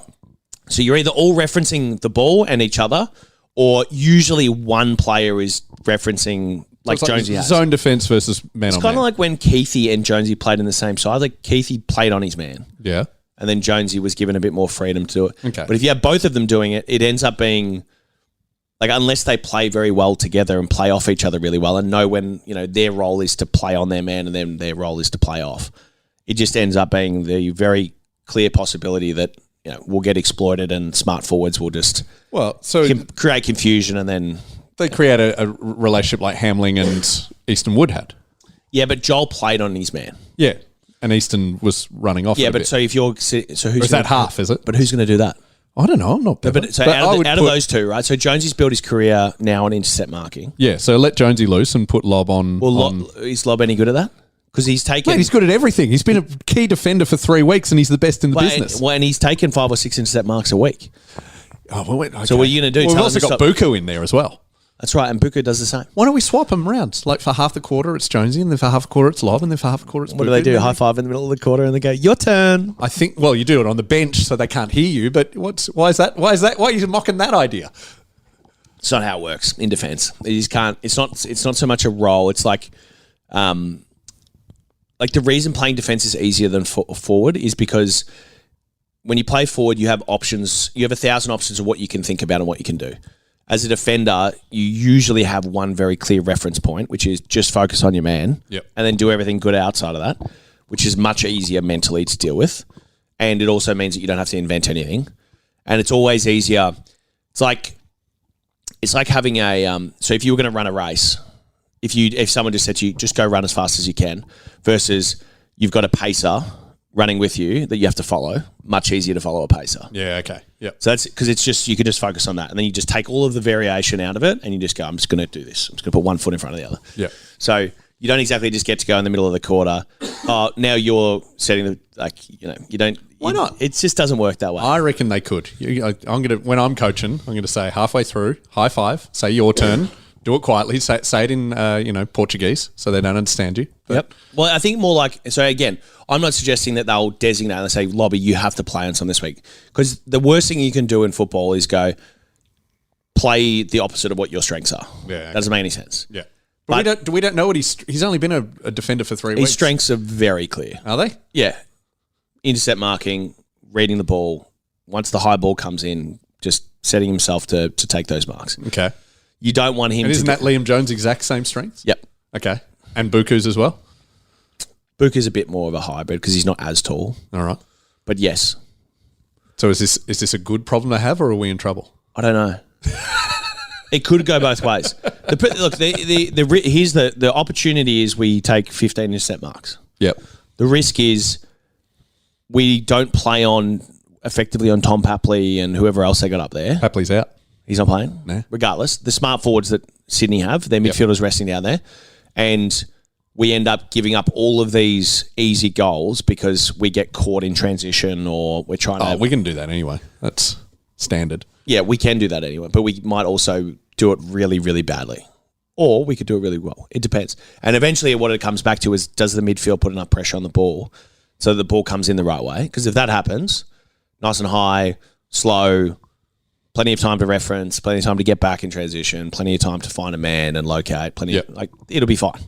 So you're either all referencing the ball and each other or usually one player is referencing like Jonesy has. Zone defense versus man on man. It's kind of like when Keithy and Jonesy played in the same side. Like Keithy played on his man. Yeah. And then Jonesy was given a bit more freedom to do it. Okay. But if you have both of them doing it, it ends up being like unless they play very well together and play off each other really well and know when, their role is to play on their man and then their role is to play off. It just ends up being the very clear possibility that, we'll get exploited and smart forwards will just create confusion and then they create a relationship like Hamling and Easton Wood had. Yeah, but Joel played on his man. Yeah, and Easton was running off. Yeah, but bit. So if you're who's is that half? Is it? But who's going to do that? I don't know. I'm not. But out of those two, right? So Jonesy's built his career now on intercept marking. Yeah, so let Jonesy loose and put Lobb on. Well, is Lobb any good at that? Because he's taken. Mate, he's good at everything. He's been a key defender for 3 weeks, and he's the best in the business. And he's taken 5 or 6 intercept marks a week. Oh, well, okay. So what are you going to do? Well, we've also got Buku in there as well. That's right, and Buku does the same. Why don't we swap them around? Like for half the quarter, it's Jonesy, and then for half a quarter, it's Lobb, and then for half a quarter, it's Buku. What do they do? High five in the middle of the quarter, and they go, "Your turn." I think. Well, you do it on the bench so they can't hear you. But why is that? Why are you mocking that idea? It's not how it works in defence. You just can't. It's not so much a role. It's like the reason playing defence is easier than forward is because when you play forward, you have options. You have 1,000 options of what you can think about and what you can do. As a defender, you usually have one very clear reference point, which is just focus on your man and then do everything good outside of that, which is much easier mentally to deal with. And it also means that you don't have to invent anything. And it's always easier. It's like having so if you were going to run a race, if someone just said to you, just go run as fast as you can versus you've got a pacer running with you that you have to follow, much easier to follow a pacer. Yeah, okay. Yeah. So that's because it's just, you can just focus on that. And then you just take all of the variation out of it and you just go, I'm just going to do this. I'm just going to put one foot in front of the other. Yeah. So you don't exactly just get to go in the middle of the quarter. Now you're setting you don't. Why not? It just doesn't work that way. I reckon they could. When I'm coaching, I'm going to say halfway through, high five, say your turn, Do it quietly. Say it in Portuguese, so they don't understand you. But Yep. Well, I think more like, so again, I'm not suggesting that they'll designate and say, Lobby, you have to play on some this week. Because the worst thing you can do in football is go play the opposite of what your strengths are. Yeah, okay. That doesn't make any sense. Yeah. But we don't know what he's only been a defender for 3 weeks. His strengths are very clear. Are they? Yeah. Intercept marking, reading the ball. Once the high ball comes in, just setting himself to take those marks. Okay. You don't want him And isn't to... that Liam Jones' exact same strengths? Yep. Okay. And Buku's as well? Buka's a bit more of a hybrid because he's not as tall. All right. But yes. So is this a good problem to have, or are we in trouble? I don't know. It could go both ways. Here's the opportunity is we take 15 intercept marks. Yep. The risk is we don't play on effectively on Tom Papley and whoever else they got up there. Papley's out. He's not playing. No. Regardless, the smart forwards that Sydney have, their midfielders resting down there, and we end up giving up all of these easy goals because we get caught in transition or we're trying to... we can do that anyway. That's standard. Yeah, we can do that anyway, but we might also do it really, really badly. Or we could do it really well. It depends. And eventually what it comes back to is, does the midfield put enough pressure on the ball so the ball comes in the right way? Because if that happens, nice and high, slow, plenty of time to reference, plenty of time to get back in transition, plenty of time to find a man and locate, it'll be fine.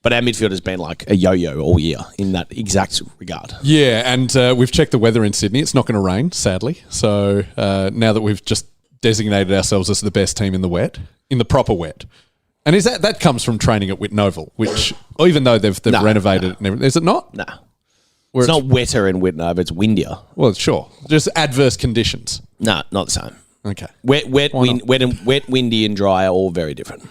But our midfield has been like a yo-yo all year in that exact regard. Yeah, and we've checked the weather in Sydney. It's not going to rain, sadly. So now that we've just designated ourselves as the best team in the proper wet. And is that comes from training at Whitton Oval, which even though they've renovated it and everything, is it not? No. It's not wetter in Whitton Oval, it's windier. Well, sure. Just adverse conditions. No, not the same. Okay. Wet, windy, and dry are all very different.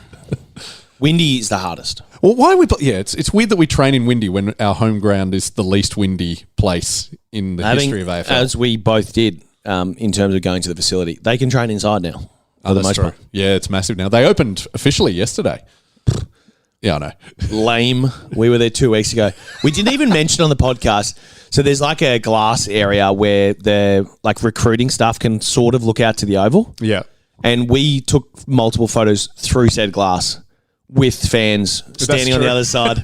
Windy is the hardest. Well, why are we? It's weird that we train in windy when our home ground is the least windy place in the history of AFL. As we both did in terms of going to the facility. They can train inside now. Oh, that's true. Yeah, it's massive now. They opened officially yesterday. Yeah, I know. Lame. We were there 2 weeks ago. We didn't even mention on the podcast. So there's like a glass area where the like recruiting staff can sort of look out to the oval. Yeah. And we took multiple photos through said glass with fans standing on the other side,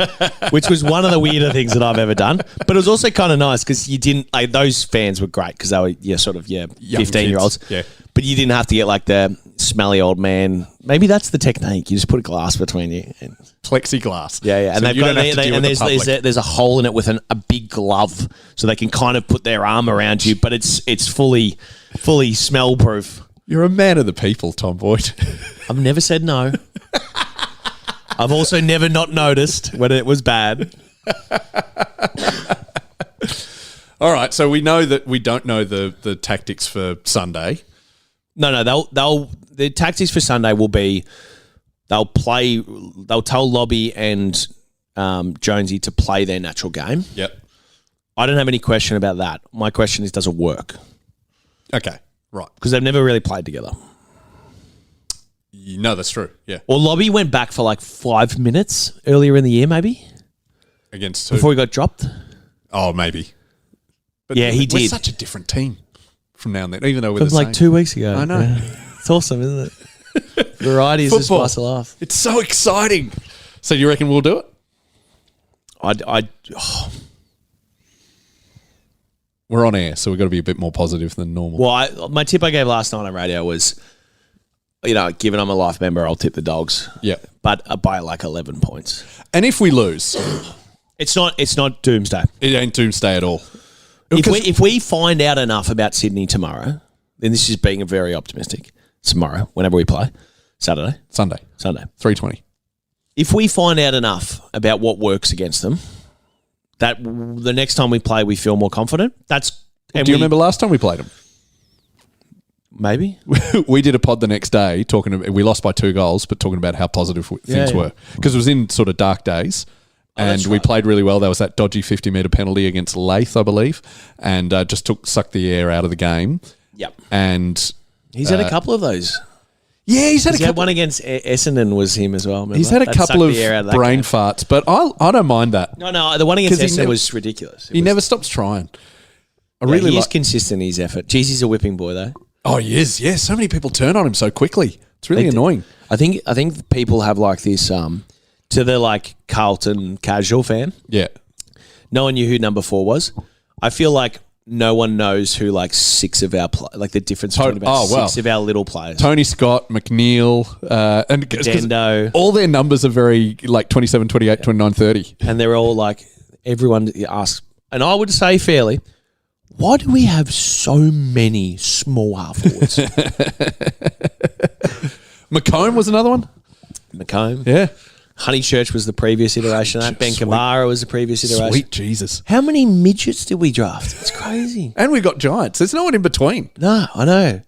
which was one of the weirder things that I've ever done. But it was also kind of nice because you didn't, like, those fans were great because they were, 15-year-olds. Yeah. But you didn't have to get like the smelly old man. Maybe that's the technique. You just put a glass between you. And plexiglass. Yeah. And so there's a hole in it with a big glove so they can kind of put their arm around you, but it's fully smell proof. You're a man of the people, Tom Boyd. I've never said no. I've also never not noticed when it was bad. All right, so we know that we don't know the tactics for Sunday. No, the tactics for Sunday will be they'll tell Lobby and Jonesy to play their natural game. Yep. I don't have any question about that. My question is, does it work? Okay, right. Because they've never really played together. No, that's true. Yeah. Well, Lobby went back for like 5 minutes earlier in the year, maybe. Against who? Before he got dropped. Oh, maybe. But yeah, he we're did. Such a different team from now and then, even though we're From the same. like 2 weeks ago. I know. Yeah. It's awesome, isn't it? Variety is the spice of life. It's so exciting. So do you reckon we'll do it? We're on air, so we've got to be a bit more positive than normal. Well, my tip I gave last night on radio was, given I'm a life member, I'll tip the Dogs. Yeah. But by like 11 points. And if we lose, it's not doomsday. it ain't doomsday at all. If we find out enough about Sydney tomorrow, then this is being very optimistic. Tomorrow, whenever we play, Sunday, 3:20. If we find out enough about what works against them, that the next time we play, we feel more confident. Do you remember last time we played them? Maybe. We did a pod the next day we lost by 2 goals, but talking about how positive things were. Because it was in sort of dark days. And we played really well. There was that dodgy 50-metre penalty against Leith, I believe, and just sucked the air out of the game. Yep. And he's had a couple of those. Yeah, he's had one against Essendon was him as well. Remember? He's had a couple of brain farts, but I don't mind that. No, the one against Essendon was ridiculous. He never stops trying. He's consistent in his effort. Jeez, he's a whipping boy, though. Oh, he is, yeah. So many people turn on him so quickly. It's really annoying. I think people have like this to the like Carlton casual fan. Yeah. No one knew who number 4 was. I feel like no one knows who like 6 of our like the difference between about 6 of our little players. Tony Scott, McNeil, and Dendo. All their numbers are very like 27, 28, 29, 30. And they're all like, everyone asks, and I would say fairly, why do we have so many small half forwards? McComb was another one. McComb. Yeah. Honeychurch was the previous iteration of that. Ben Kamara was the previous iteration. Sweet Jesus. How many midgets did we draft? It's crazy. And we got giants. There's no one in between. No, I know.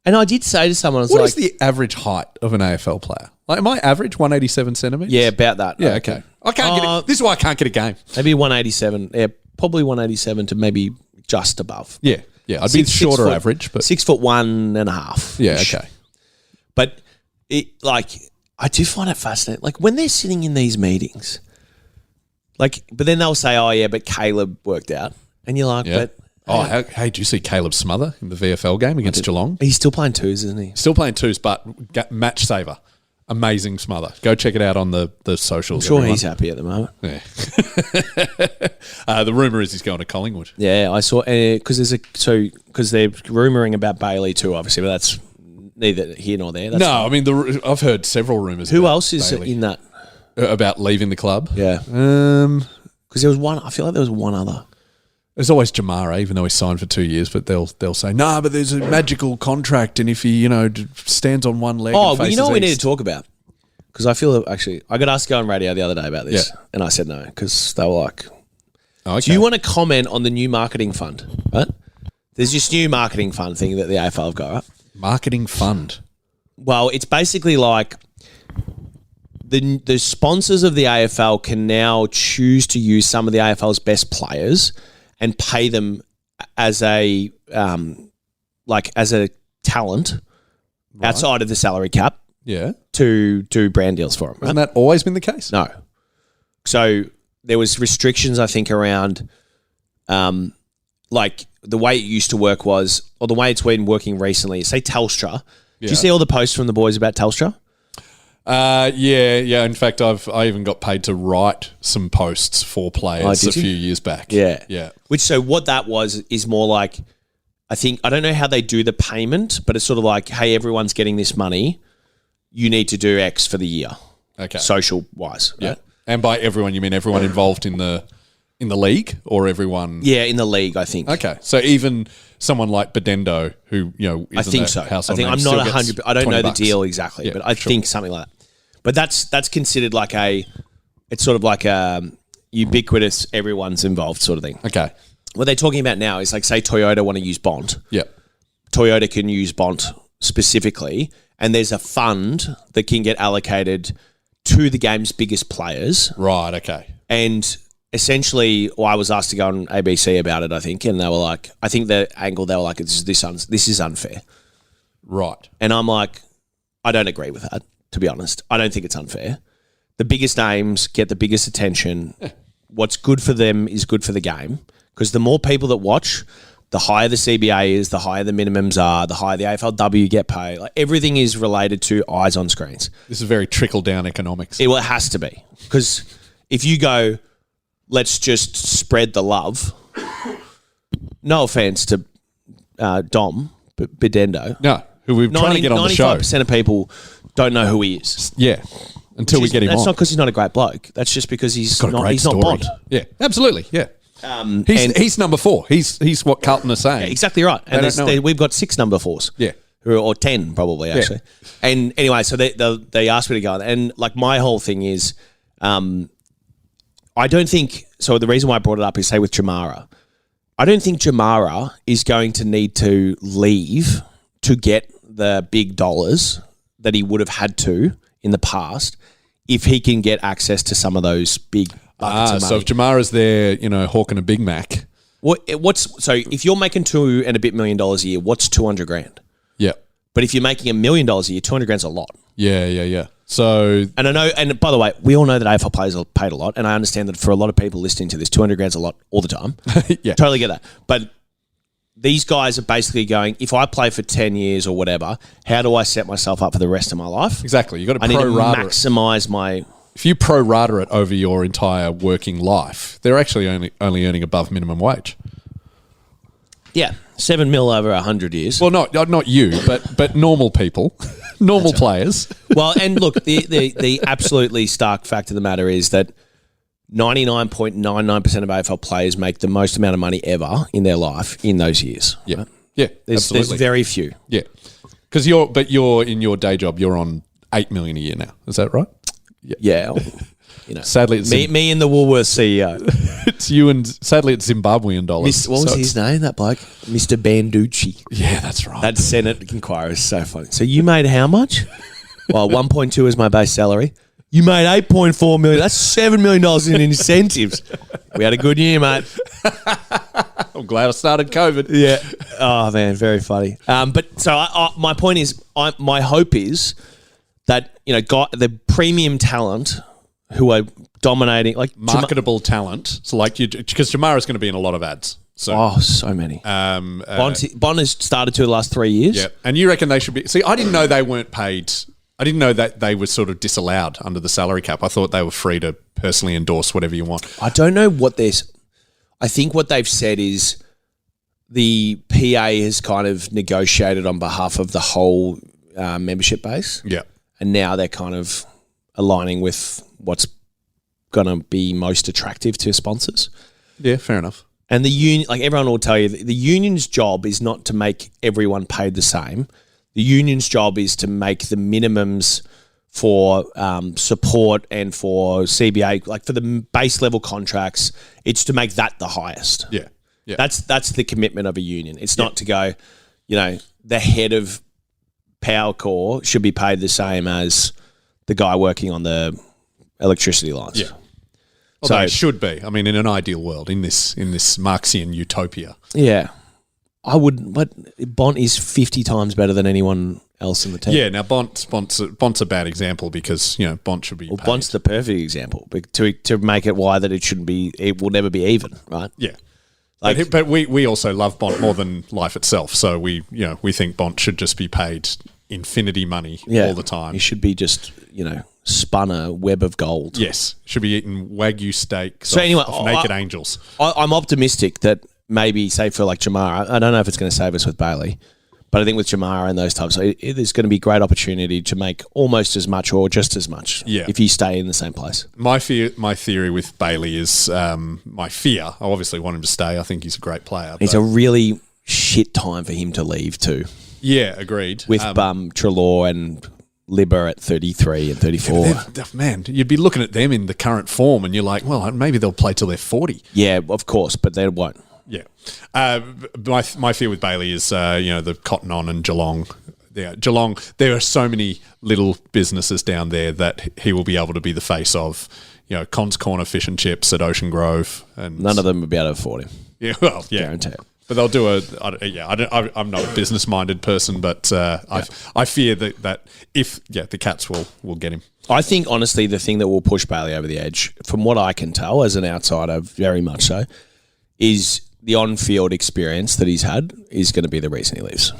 And I did say to someone, I was What like... is the average height of an AFL player? Like, am I average 187 centimetres? Yeah, about that. Yeah, okay. I can't get it. This is why I can't get a game. Maybe 187. Yeah, probably 187 to maybe just above. Yeah. Yeah, I'd be shorter average, but 6'1.5". yeah, okay. But it like I do find it fascinating. Like when they're sitting in these meetings, like, but then they'll say, "Oh yeah, but Caleb worked out," and you're like, Yeah. "But Oh, hey, do you see Caleb Smother in the VFL game against Geelong? he's still playing twos, isn't he?" Still playing twos, but match saver. Amazing Smother. Go check it out on the socials. I'm sure everyone. he's happy at the moment. Yeah. The rumour is he's going to Collingwood. Yeah, I saw because because they're rumouring about Bailey too, obviously, but that's neither here nor there. That's No, I mean I've heard several rumours. Who about else is Bailey. in that? About leaving the club? Yeah, There's because there was one. I feel like there was one other. always Jamara, even though he signed for 2 years, but they'll say, "No, but there's a magical contract, and if he stands on one leg." Oh, and well, you know faces what we need to east." talk about? Because I feel actually, I got asked to go on radio the other day about this, Yeah. and I said no because they were like, Oh, okay. "Do you want to comment on the new marketing fund?" Right? There's this new marketing fund thing that the AFL have got. Right? Marketing fund? Well, it's basically like the sponsors of the AFL can now choose to use some of the AFL's best players and pay them as a talent outside of the salary cap Yeah. to do brand deals for them. Right? Hasn't that always been the case? No. So there was restrictions, I think, around like the way it used to work was, or the way it's been working recently, say Telstra. Do you see all the posts from the boys about Telstra? Yeah. In fact, I even got paid to write some posts for players a few years back. Yeah. So what that was is more like, I don't know how they do the payment, but it's sort of like, hey, everyone's getting this money. You need to do X for the year. Okay. Social wise. Yeah. Right? And by everyone, you mean everyone involved in the league, or everyone? Yeah, in the league, I think. Okay, so even someone like Bedendo, who I think so. I think I'm not 100. I don't know the deal exactly, but I think something like that. But that's considered like it's sort of like a ubiquitous, everyone's involved sort of thing. Okay. What they're talking about now is like, say Toyota want to use Bond. Yeah. Toyota can use Bond specifically, and there's a fund that can get allocated to the game's biggest players. Right. Okay. And essentially, I was asked to go on ABC about it, I think, and they were like, I think the angle, they were like, this is unfair. Right. And I'm like, I don't agree with that, to be honest. I don't think it's unfair. The biggest names get the biggest attention. What's good for them is good for the game, because the more people that watch, the higher the CBA is, the higher the minimums are, the higher the AFLW get paid. Like, everything is related to eyes on screens. This is very trickle-down economics. It has to be. Because if you go, let's just spread the love, no offense to Dom, but Bedendo. No, who we're trying to get on the show. 95% of people don't know who he is. Yeah, until we get him on. That's not because he's not a great bloke. That's just because he's got a great he's story. not Bond. Yeah, absolutely. Yeah. And- He's number 4. He's what Carlton are saying. Yeah, exactly right. And don't know him. we've got 6 number 4s. Yeah. Or 10 probably, actually. And anyway, so they asked me to go on. And like my whole thing is, I don't think, so the reason why I brought it up is, say, with Jamara, I don't think Jamara is going to need to leave to get the big dollars that he would have had to in the past if he can get access to some of those big buckets of money. So if Jamara's there, hawking a Big Mac. So if you're making $2 million a year, what's 200 grand? Yeah. But if you're making $1 million a year, 200 grand's a lot. Yeah. So And I know, and by the way, we all know that AFL players are paid a lot, and I understand that for a lot of people listening to this, 200 grand's a lot all the time. Yeah. Totally get that. But these guys are basically going, if I play for 10 years or whatever, how do I set myself up for the rest of my life? Exactly. You've got to I need to pro-rata it. maximise my... If you pro-rata it over your entire working life, they're actually only earning above minimum wage. Yeah, 7 mil over 100 years. Well, not you, but normal people, normal players. Well, and look, the absolutely stark fact of the matter is that 99.99% of AFL players make the most amount of money ever in their life in those years. Yeah, right? yeah, There's very few. Yeah, because you're in your day job, you're on $8 million a year now. Is that right? Yeah. Sadly, it's me and the Woolworths CEO. it's you, and sadly, it's Zimbabwean dollars. What was his name? That bloke, Mr. Banducci. Yeah, that's right. That Senate inquiry is so funny. So you made how much? Well, 1.2 is my base salary. You made 8.4 million. That's $7 million in incentives. We had a good year, mate. I'm glad I started COVID. Yeah. Oh man, very funny. But so my point is, my hope is that the premium talent who are dominating, like marketable talent. So like because Jamara's going to be in a lot of ads. So so many. Bond has started to the last 3 years. Yeah, and you reckon they should be? See, I didn't know they weren't paid. I didn't know that they were sort of disallowed under the salary cap. I thought they were free to personally endorse whatever you want. I don't know what I think what they've said is the PA has kind of negotiated on behalf of the whole membership base. Yeah. And now they're kind of aligning with what's going to be most attractive to sponsors. Yeah, fair enough. And the union, like everyone will tell you, the union's job is not to make everyone paid the same. The union's job is to make the minimums for support and for CBA, like for the base level contracts, it's to make that the highest. Yeah. Yeah. That's the commitment of a union. It's not to go, the head of Power Core should be paid the same as the guy working on the electricity lines. Yeah. So it should be. I mean, in an ideal world, in this Marxian utopia. Yeah. But Bont is 50 times better than anyone else in the team. Yeah, now Bont's a bad example because, Bont should be paid. Bont's the perfect example but to make it why that it will never be even, right? Yeah. But we also love Bont more than life itself. So we think Bont should just be paid infinity money all the time. He should be just, spun a web of gold. Yes. Should be eating Wagyu steaks off naked angels. I'm optimistic that maybe, say for like Jamara, I don't know if it's going to save us with Bailey, but I think with Jamara and those types, there's going to be great opportunity to make almost as much or just as much if you stay in the same place. My theory with Bailey is my fear. I obviously want him to stay. I think he's a great player. It's a really shit time for him to leave too. Yeah, agreed. With Treloar and Libber at 33 and 34. Man, you'd be looking at them in the current form and you're like, well, maybe they'll play till they're 40. Yeah, of course, but they won't. Yeah. My fear with Bailey is, the Cotton On and Geelong. Yeah, Geelong, there are so many little businesses down there that he will be able to be the face of, Con's Corner Fish and Chips at Ocean Grove. And none of them would be able to afford him. Yeah, well, yeah. Guarantee it. But they'll do I'm not a business-minded person, but I fear that if the Cats will get him. I think, honestly, the thing that will push Bailey over the edge, from what I can tell as an outsider, very much so, is the on-field experience that he's had is going to be the reason he leaves.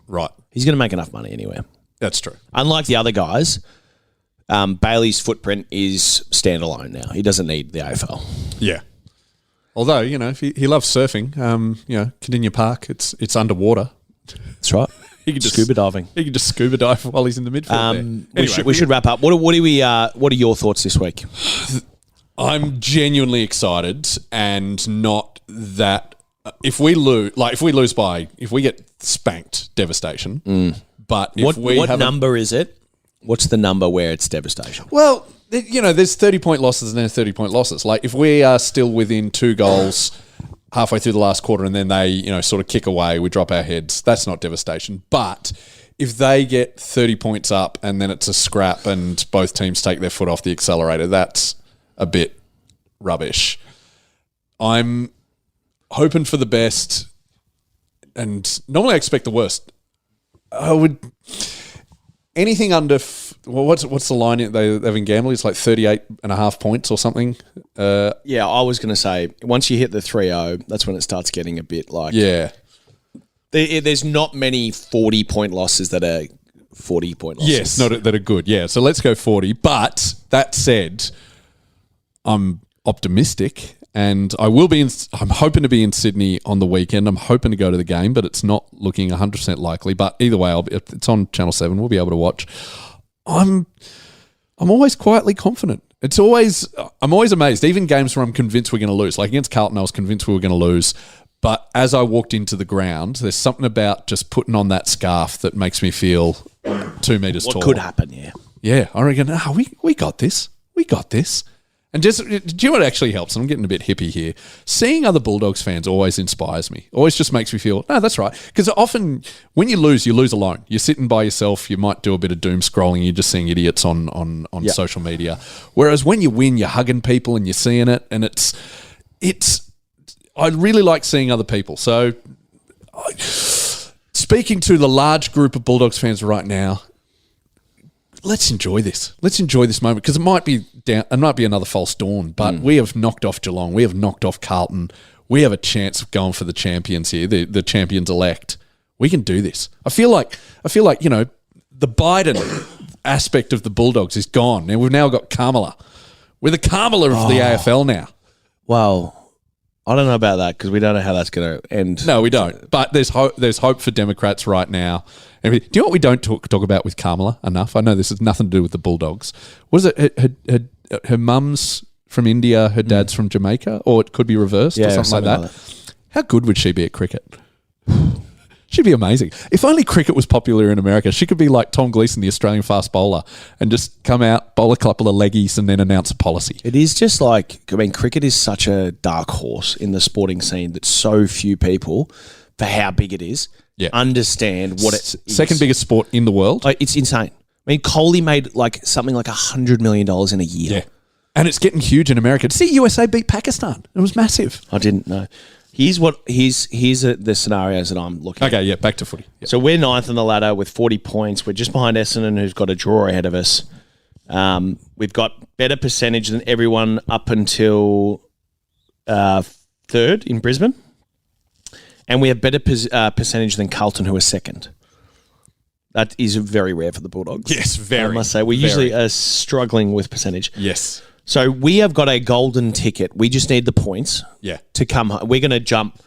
Right. He's going to make enough money anywhere. That's true. Unlike the other guys, Bailey's footprint is standalone now. He doesn't need the AFL. Yeah. Although, if he loves surfing, Cardinia Park, it's underwater. That's right. He can just scuba diving. He can just scuba dive while he's in the midfield. Anyway, we should wrap up. What are your thoughts this week? I'm genuinely excited, and not that if we get spanked, devastation. But if what number is it? What's the number where it's devastation? Well, there's 30-point losses and there's 30-point losses. Like if we are still within 2 goals halfway through the last quarter and then they, sort of kick away, we drop our heads, that's not devastation. But if they get 30 points up and then it's a scrap and both teams take their foot off the accelerator, that's a bit rubbish. I'm hoping for the best, and normally I expect the worst. I would... Anything under, what's the line they have in gambling? It's like 38.5 points or something. Yeah, I was going to say, once you hit the 3-0, that's when it starts getting a bit like... Yeah. There's not many 40-point losses that are 40-point losses. Yes, not that are good. Yeah, so let's go 40. But that said, I'm optimistic, and I will be. I'm hoping to be in Sydney on the weekend. I'm hoping to go to the game, but it's not looking 100% likely. But either way, it's on Channel 7. We'll be able to watch. I'm always quietly confident. I'm always amazed. Even games where I'm convinced we're going to lose, like against Carlton, I was convinced we were going to lose. But as I walked into the ground, there's something about just putting on that scarf that makes me feel 2 meters tall. What could happen? Yeah. Yeah, I reckon. We got this. We got this. And just, do you know what actually helps? I'm getting a bit hippie here. Seeing other Bulldogs fans always inspires me. Always just makes me feel, no, that's right. Because often when you lose alone. You're sitting by yourself. You might do a bit of doom scrolling. You're just seeing idiots on social media. Whereas when you win, you're hugging people and you're seeing it. And it's. I really like seeing other people. So, speaking to the large group of Bulldogs fans right now, let's enjoy this. Let's enjoy this moment because it might be another false dawn. But we have knocked off Geelong. We have knocked off Carlton. We have a chance of going for the champions here, the champions elect. We can do this. I feel like the Biden aspect of the Bulldogs is gone, and we've now got Kamala. We're the Kamala of the AFL now. Well, I don't know about that because we don't know how that's going to end. No, we don't. But there's hope for Democrats right now. Do you know what we don't talk about with Kamala enough? I know this has nothing to do with the Bulldogs. Was it her mum's from India, her dad's from Jamaica, or it could be reversed or something like that? How good would she be at cricket? She'd be amazing. If only cricket was popular in America, she could be like Tom Gleeson, the Australian fast bowler, and just come out, bowl a couple of leggies, and then announce a policy. It is just like, cricket is such a dark horse in the sporting scene that so few people, for how big it is, understand what it is. Second biggest sport in the world. It's insane. Kohli made something like $100 million in a year. Yeah. And it's getting huge in America. See USA beat Pakistan. It was massive. I didn't know. Here's the scenarios that I'm looking at. Okay, yeah, back to footy. Yep. So we're 9th on the ladder with 40 points. We're just behind Essendon, who's got a draw ahead of us. We've got better percentage than everyone up until 3rd in Brisbane. And we have better percentage than Carlton, who are 2nd. That is very rare for the Bulldogs. Yes, very. I must say, we usually are struggling with percentage. Yes. So we have got a golden ticket. We just need the points to come home. We're going to jump.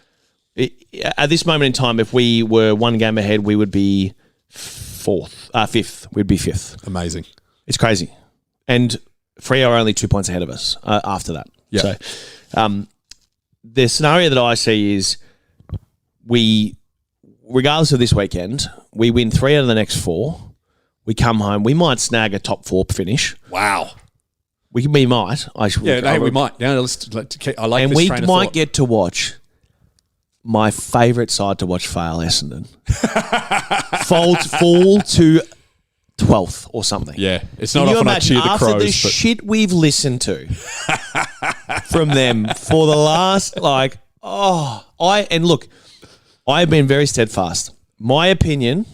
At this moment in time, if we were one game ahead, we would be 5th. We'd be 5th. Amazing. It's crazy. And Freo are only 2 points ahead of us after that. Yeah. So the scenario that I see is regardless of this weekend, we win 3 out of the next 4. We come home. We might snag a top 4 finish. Wow. We might. We might. Yeah, I like and this train of we thought. might get to watch my favourite side to watch fail, Essendon. fall to 12th or something. Yeah, it's not often I cheer the Crows. After the shit we've listened to from them for the last, I've been very steadfast. My opinion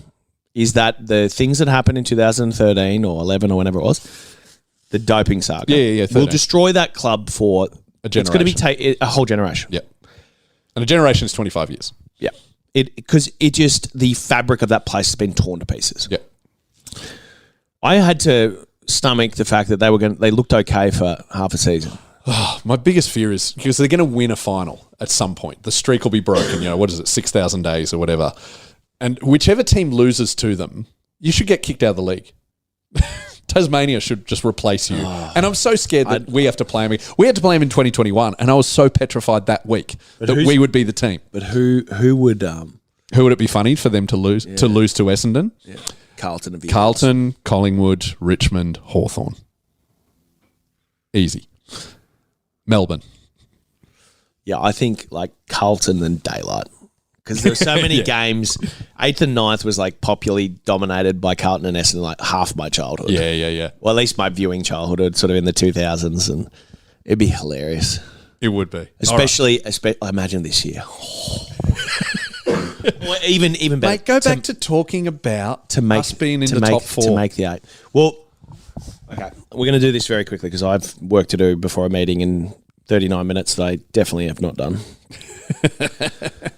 is that the things that happened in 2013 or 11 or whenever it was, the doping saga, will destroy that club for a generation. It's going to be a whole generation. Yeah, and a generation is 25 years. Yeah, because the fabric of that place has been torn to pieces. Yeah, I had to stomach the fact that they looked okay for half a season. My biggest fear is because they're going to win a final at some point. The streak will be broken. What is it, 6,000 days or whatever, and whichever team loses to them, you should get kicked out of the league. Tasmania should just replace you. And I'm so scared that we have to play him. We had to play him in 2021, and I was so petrified that week that we would be the team. But who would... Who would it be funny for them to lose to Essendon? Yeah. Carlton, Collingwood, Richmond, Hawthorn. Easy. Melbourne. Yeah, I think Carlton and Daylight. Because there were so many games. 8th and 9th was popularly dominated by Carlton and Essendon half my childhood. Yeah. Well, at least my viewing childhood, sort of in the 2000s, and it'd be hilarious. It would be. Especially I imagine this year. Well, even better. Mate, go back to talking about us being in the top 4. To make the 8. Well, okay. We're going to do this very quickly because I've work to do before a meeting in 39 minutes that I definitely have not done.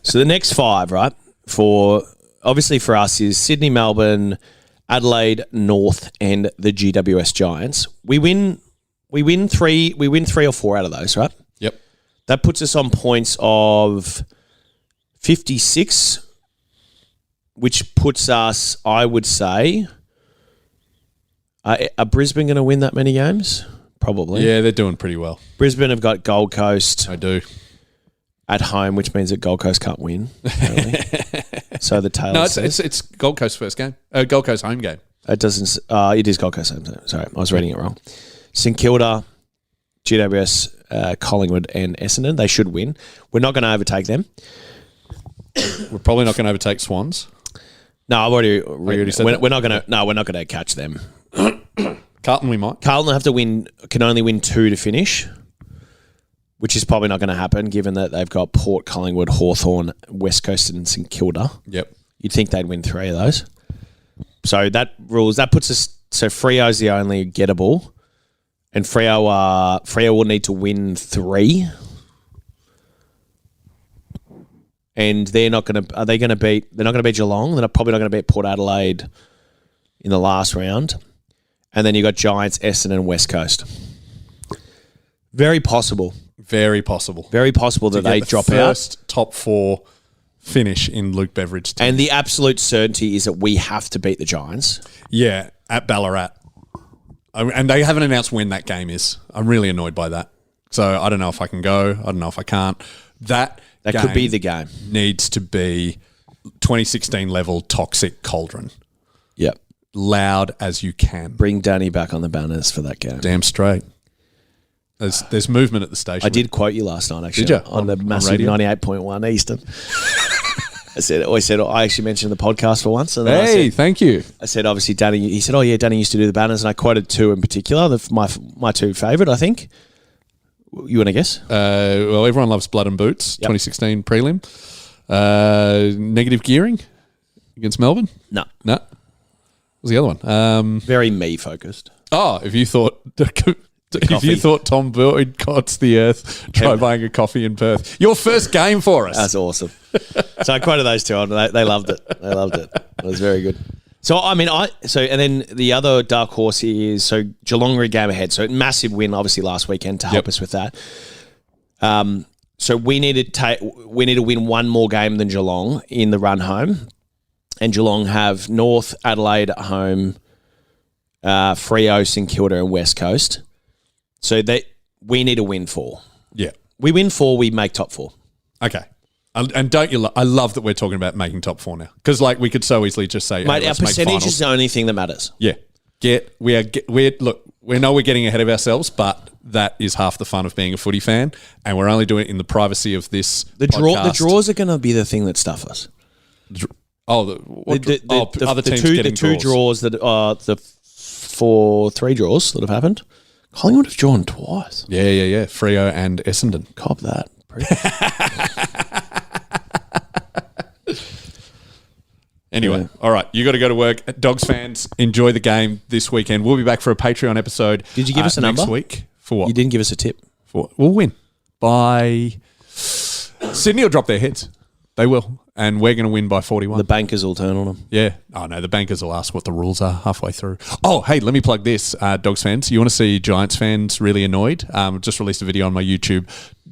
So the next 5, right? obviously for us is Sydney, Melbourne, Adelaide, North, and the GWS Giants. We win 3 or 4 out of those, right? Yep. That puts us on points of 56, which puts us, I would say, are Brisbane going to win that many games? Probably. Yeah, they're doing pretty well. Brisbane have got Gold Coast I do. at home, which means that Gold Coast can't win. Apparently. So the tail. No, it's Gold Coast first game. Gold Coast home game. It doesn't. It is Gold Coast home. Sorry, I was reading it wrong. St Kilda, GWS, Collingwood, and Essendon. They should win. We're not going to overtake them. We're probably not going to overtake Swans. No, I've already said we're not going to. No, we're not going to catch them. Carlton, we might. Carlton have to win. Can only win 2 to finish, which is probably not going to happen, given that they've got Port, Collingwood, Hawthorn, West Coast, and St Kilda. Yep. You'd think they'd win 3 of those. So that puts us. So Freo's the only gettable, and Freo will need to win 3. And they're not going to. Are they going to beat? They're not going to beat Geelong. They're probably not going to beat Port Adelaide in the last round. And then you got Giants, Essendon, and West Coast. Very possible. Very possible. Very possible that they drop out. First top 4 finish in Luke Beveridge. And the absolute certainty is that we have to beat the Giants. Yeah, at Ballarat. And they haven't announced when that game is. I'm really annoyed by that. So I don't know if I can go. I don't know if I can't. That could be the game. Needs to be 2016 level toxic cauldron. Yep. Loud as you can. Bring Danny back on the banners for that game. Damn straight. There's movement at the station. I did quote you last night, actually. Did you? On the massive 98.1 Eastern. I actually mentioned the podcast for once. And then thank you. I said, obviously, Danny, he said, oh, yeah, Danny used to do the banners. And I quoted 2 in particular, my 2 favourite, I think. You want to guess? Well, everyone loves Blood and Boots, 2016 prelim. Negative gearing against Melbourne? No. What was the other one? Very me focused. Oh, if you thought Tom Boyd cots the earth, try buying a coffee in Perth. Your first game for us. That's awesome. So I quoted those 2 on. They loved it. They loved it. It was very good. So, I mean, and then the other dark horse is, so Geelong are a game ahead. So, massive win, obviously, last weekend to help us with that. So, we need to win 1 more game than Geelong in the run home. And Geelong have North, Adelaide at home, Freo, St Kilda, and West Coast. So, we need to win 4. Yeah. We win 4, we make top 4. Okay. And don't you? I love that we're talking about making top 4 now, because we could so easily just say, mate, our percentage is the only thing that matters. Yeah, look, we know we're getting ahead of ourselves, but that is half the fun of being a footy fan, and we're only doing it in the privacy of this. The draws are going to be the thing that stuff us. Other teams getting the 2 draws that are the 3 draws that have happened. Collingwood have drawn twice. Yeah. Freo and Essendon. Cop that. Anyway, All right, you got to go to work. Dogs fans, enjoy the game this weekend. We'll be back for a Patreon episode. Did you give us a next number week? For what? You didn't give us a tip. For what? We'll win by Sydney will drop their heads. They will, and we're going to win by 41. The bankers will turn on them. Yeah. Oh no, the bankers will ask what the rules are halfway through. Oh, hey, let me plug this, Dogs fans. You want to see Giants fans really annoyed? Just released a video on my YouTube.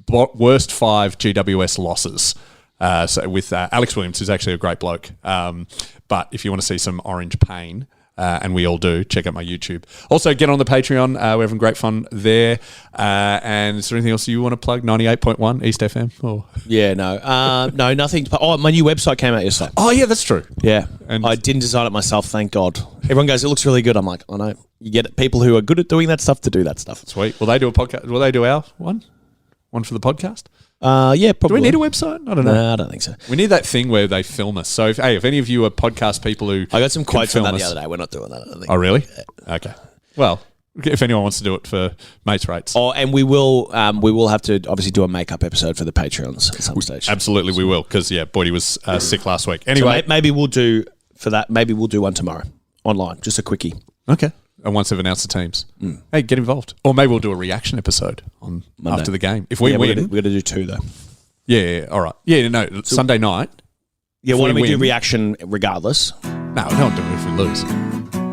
Worst 5 GWS losses. So with Alex Williams, who's actually a great bloke. But if you want to see some orange pain, and we all do, check out my YouTube. Also, get on the Patreon. We're having great fun there. And is there anything else you want to plug? 98.1 East FM? Or? Yeah, no, nothing. Oh, my new website came out yesterday. Oh, yeah, that's true. Yeah, and I didn't design it myself, thank God. Everyone goes, it looks really good. I'm like, I know. You get people who are good at doing that stuff to do that stuff. Sweet. Will they do a podcast? Will they do our one? One for the podcast? Yeah, probably. Do we need a website? I don't know. No, I don't think so. We need that thing where they film us. So, if any of you are podcast people who I got some quotes from that the us. other day. We're not doing that, I don't think. Oh, really? Yeah. Okay. Well, if anyone wants to do it for mates rates. Oh, and we will have to obviously do a makeup episode for the Patreons at some stage. Absolutely, we will, because, Boydie was sick last week. Anyway. So maybe we'll do, for that, maybe we'll do one tomorrow online, just a quickie. Okay. And once they've announced the teams, hey, get involved. Or maybe we'll do a reaction episode on Monday. After the game. If we win. We're going to do 2, though. Yeah, all right. Yeah, no, Sunday night. Yeah, If why don't we do win- reaction regardless? No, we don't do it if we lose.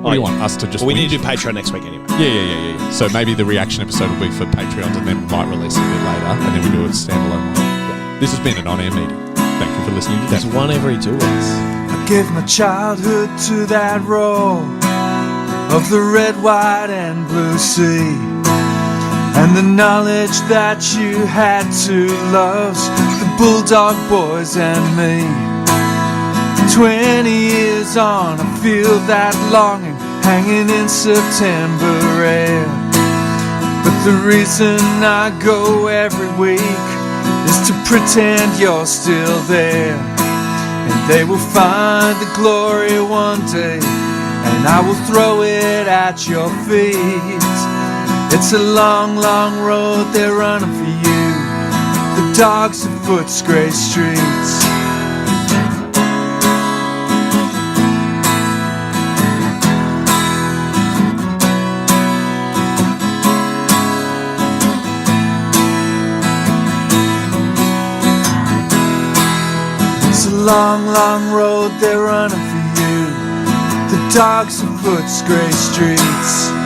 Oh, We yeah. want us to just Well, we win. need to do Patreon next week anyway. Yeah. So maybe the reaction episode will be for Patreons and then we might release it a bit later and then we do a standalone one. This has been an on-air meeting. Thank you for listening to There's that. one every 2 weeks. I gave my childhood to that roar of the red, white, and blue sea, and the knowledge that you had two loves, the Bulldog boys and me. 20 years on, I feel that longing hanging in September air. But the reason I go every week is to pretend you're still there. And they will find the glory one day, and I will throw it at your feet. It's a long, long road they're running for you, the dogs of Footscray streets. It's a long, long road they're running for you, the dogs of Footscray streets.